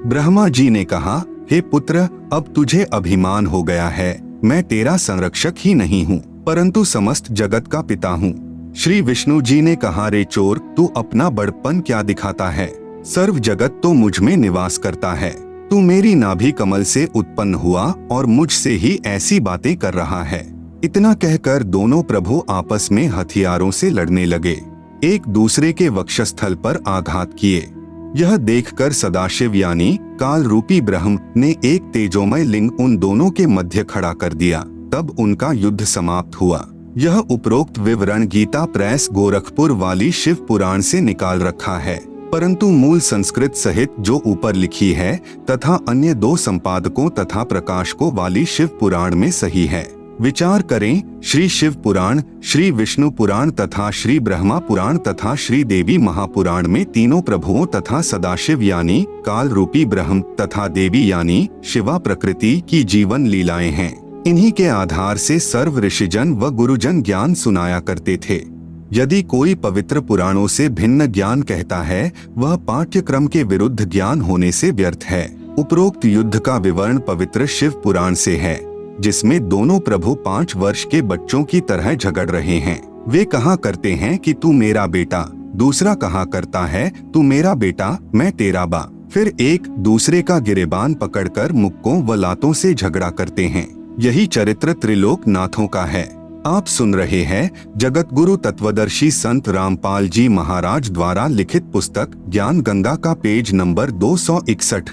ब्रह्मा जी ने कहा, हे पुत्र, अब तुझे अभिमान हो गया है, मैं तेरा संरक्षक ही नहीं हूँ परंतु समस्त जगत का पिता हूँ। श्री विष्णु जी ने कहा, रे चोर, तू अपना बड़पन क्या दिखाता है? सर्व जगत तो मुझ में निवास करता है, तू मेरी नाभि कमल से उत्पन्न हुआ और मुझसे ही ऐसी बातें कर रहा है। इतना कहकर दोनों प्रभु आपस में हथियारों से लड़ने लगे, एक दूसरे के वक्षस्थल पर आघात किए। यह देखकर सदाशिव यानी काल रूपी ब्रह्म ने एक तेजोमय लिंग उन दोनों के मध्य खड़ा कर दिया, तब उनका युद्ध समाप्त हुआ। यह उपरोक्त विवरण गीता प्रेस गोरखपुर वाली शिव पुराण से निकाल रखा है। परंतु मूल संस्कृत सहित जो ऊपर लिखी है तथा अन्य 2 संपादकों तथा प्रकाशकों वाली शिव पुराण में सही है। विचार करें, श्री शिव पुराण, श्री विष्णु पुराण तथा श्री ब्रह्मा पुराण तथा श्री देवी महापुराण में तीनों प्रभुओं तथा सदाशिव यानी काल रूपी ब्रह्म तथा देवी यानी शिवा प्रकृति की जीवन लीलाएं हैं। इन्हीं के आधार से सर्व ऋषिजन व गुरुजन ज्ञान सुनाया करते थे। यदि कोई पवित्र पुराणों से भिन्न ज्ञान कहता है, वह पाठ्यक्रम के विरुद्ध ज्ञान होने से व्यर्थ है। उपरोक्त युद्ध का विवरण पवित्र शिव पुराण से है, जिसमें दोनों प्रभु 5 वर्ष के बच्चों की तरह झगड़ रहे हैं। वे कहा करते हैं कि तू मेरा बेटा, दूसरा कहा करता है तू मेरा बेटा, मैं तेरा बा। फिर एक दूसरे का गिरेबान पकड़कर मुक्कों व लातों से झगड़ा करते हैं। यही चरित्र त्रिलोक नाथों का है। आप सुन रहे हैं जगत गुरु तत्वदर्शी संत रामपाल जी महाराज द्वारा लिखित पुस्तक ज्ञान गंगा का पेज नंबर 261।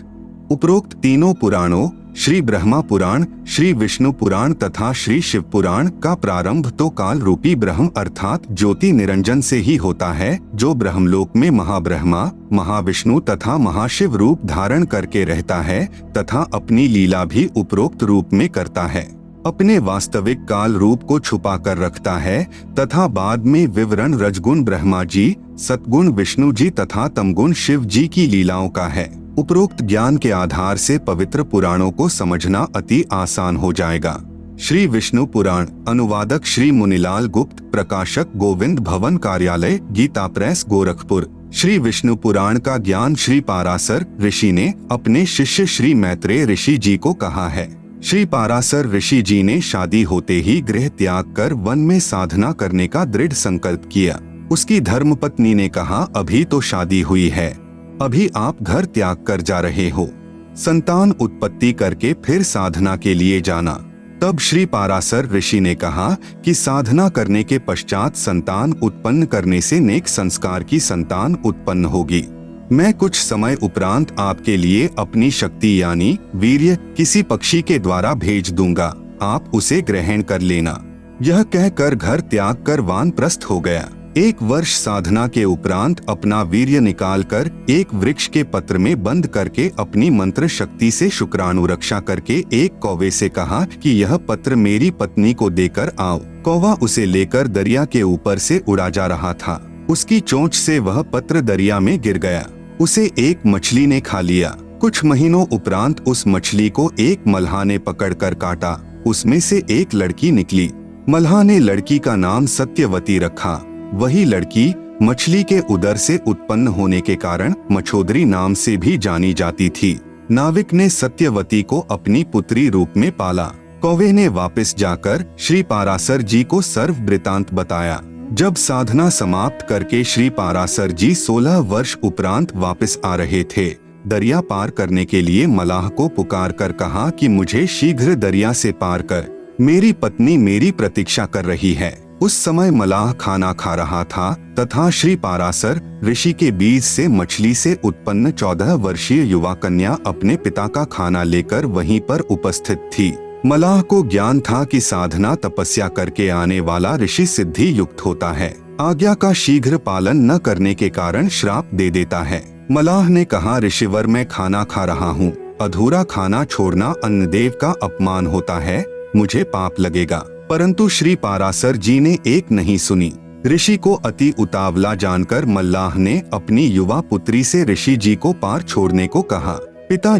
उपरोक्त तीनों पुराणों श्री ब्रह्मा पुराण, श्री विष्णु पुराण तथा श्री शिव पुराण का प्रारंभ तो काल रूपी ब्रह्म अर्थात ज्योति निरंजन से ही होता है, जो ब्रह्मलोक में महाब्रह्मा, महाविष्णु तथा महाशिव रूप धारण करके रहता है तथा अपनी लीला भी उपरोक्त रूप में करता है। अपने वास्तविक काल रूप को छुपा कर रखता है तथा बाद में विवरण रजगुण ब्रह्मा जी, सतगुण विष्णु जी तथा तमगुण शिव जी की लीलाओं का है। उपरोक्त ज्ञान के आधार से पवित्र पुराणों को समझना अति आसान हो जाएगा। श्री विष्णु पुराण, अनुवादक श्री मुनिलाल गुप्त, प्रकाशक गोविंद भवन कार्यालय, गीता प्रेस, गोरखपुर। श्री विष्णु पुराण का ज्ञान श्री पाराशर ऋषि ने अपने शिष्य श्री मैत्रेय ऋषि जी को कहा है। श्री पाराशर ऋषि जी ने शादी होते ही गृह त्याग कर वन में साधना करने का दृढ़ संकल्प किया। उसकी धर्मपत्नी ने कहा, अभी तो शादी हुई है, अभी आप घर त्याग कर जा रहे हो, संतान उत्पत्ति करके फिर साधना के लिए जाना। तब श्री पाराशर ऋषि ने कहा कि साधना करने के पश्चात संतान उत्पन्न करने से नेक संस्कार की संतान उत्पन्न होगी। मैं कुछ समय उपरांत आपके लिए अपनी शक्ति यानी वीर्य किसी पक्षी के द्वारा भेज दूंगा, आप उसे ग्रहण कर लेना। यह कहकर घर त्याग कर वानप्रस्थ हो गया। 1 वर्ष साधना के उपरांत अपना वीर्य निकालकर एक वृक्ष के पत्र में बंद करके अपनी मंत्र शक्ति से शुक्राणु रक्षा करके एक कौवे से कहा कि यह पत्र मेरी पत्नी को देकर आओ। कौवा उसे लेकर दरिया के ऊपर से उड़ा जा रहा था। उसकी चोंच से वह पत्र दरिया में गिर गया। उसे एक मछली ने खा लिया। कुछ महीनों उपरांत उस मछली को एक मल्लाह ने पकड़कर काटा। उसमें से एक लड़की निकली। मल्लाह ने लड़की का नाम सत्यवती रखा। वही लड़की मछली के उदर से उत्पन्न होने के कारण मछोदरी नाम से भी जानी जाती थी। नाविक ने सत्यवती को अपनी पुत्री रूप में पाला। कौवे ने वापस जाकर श्री पाराशर जी को सर्व वृतांत बताया। जब साधना समाप्त करके श्री पाराशर जी 16 वर्ष उपरांत वापस आ रहे थे, दरिया पार करने के लिए मल्लाह को पुकार कर कहा कि मुझे शीघ्र दरिया से पार कर, मेरी पत्नी मेरी प्रतीक्षा कर रही है। उस समय मल्लाह खाना खा रहा था तथा श्री पाराशर ऋषि के बीज से मछली से उत्पन्न 14 वर्षीय युवा कन्या अपने पिता का खाना लेकर वहीं पर उपस्थित थी। मल्लाह को ज्ञान था कि साधना तपस्या करके आने वाला ऋषि सिद्धि युक्त होता है, आज्ञा का शीघ्र पालन न करने के कारण श्राप दे देता है। मल्लाह ने कहा, ऋषिवर मैं खाना खा रहा हूँ, अधूरा खाना छोड़ना अन्नदेव का अपमान होता है, मुझे पाप लगेगा। परंतु श्री पाराशर जी ने एक नहीं सुनी। ऋषि को अति उतावला जानकर मल्लाह ने अपनी युवा पुत्री से ऋषि जी को पार छोड़ने को कहा। पिता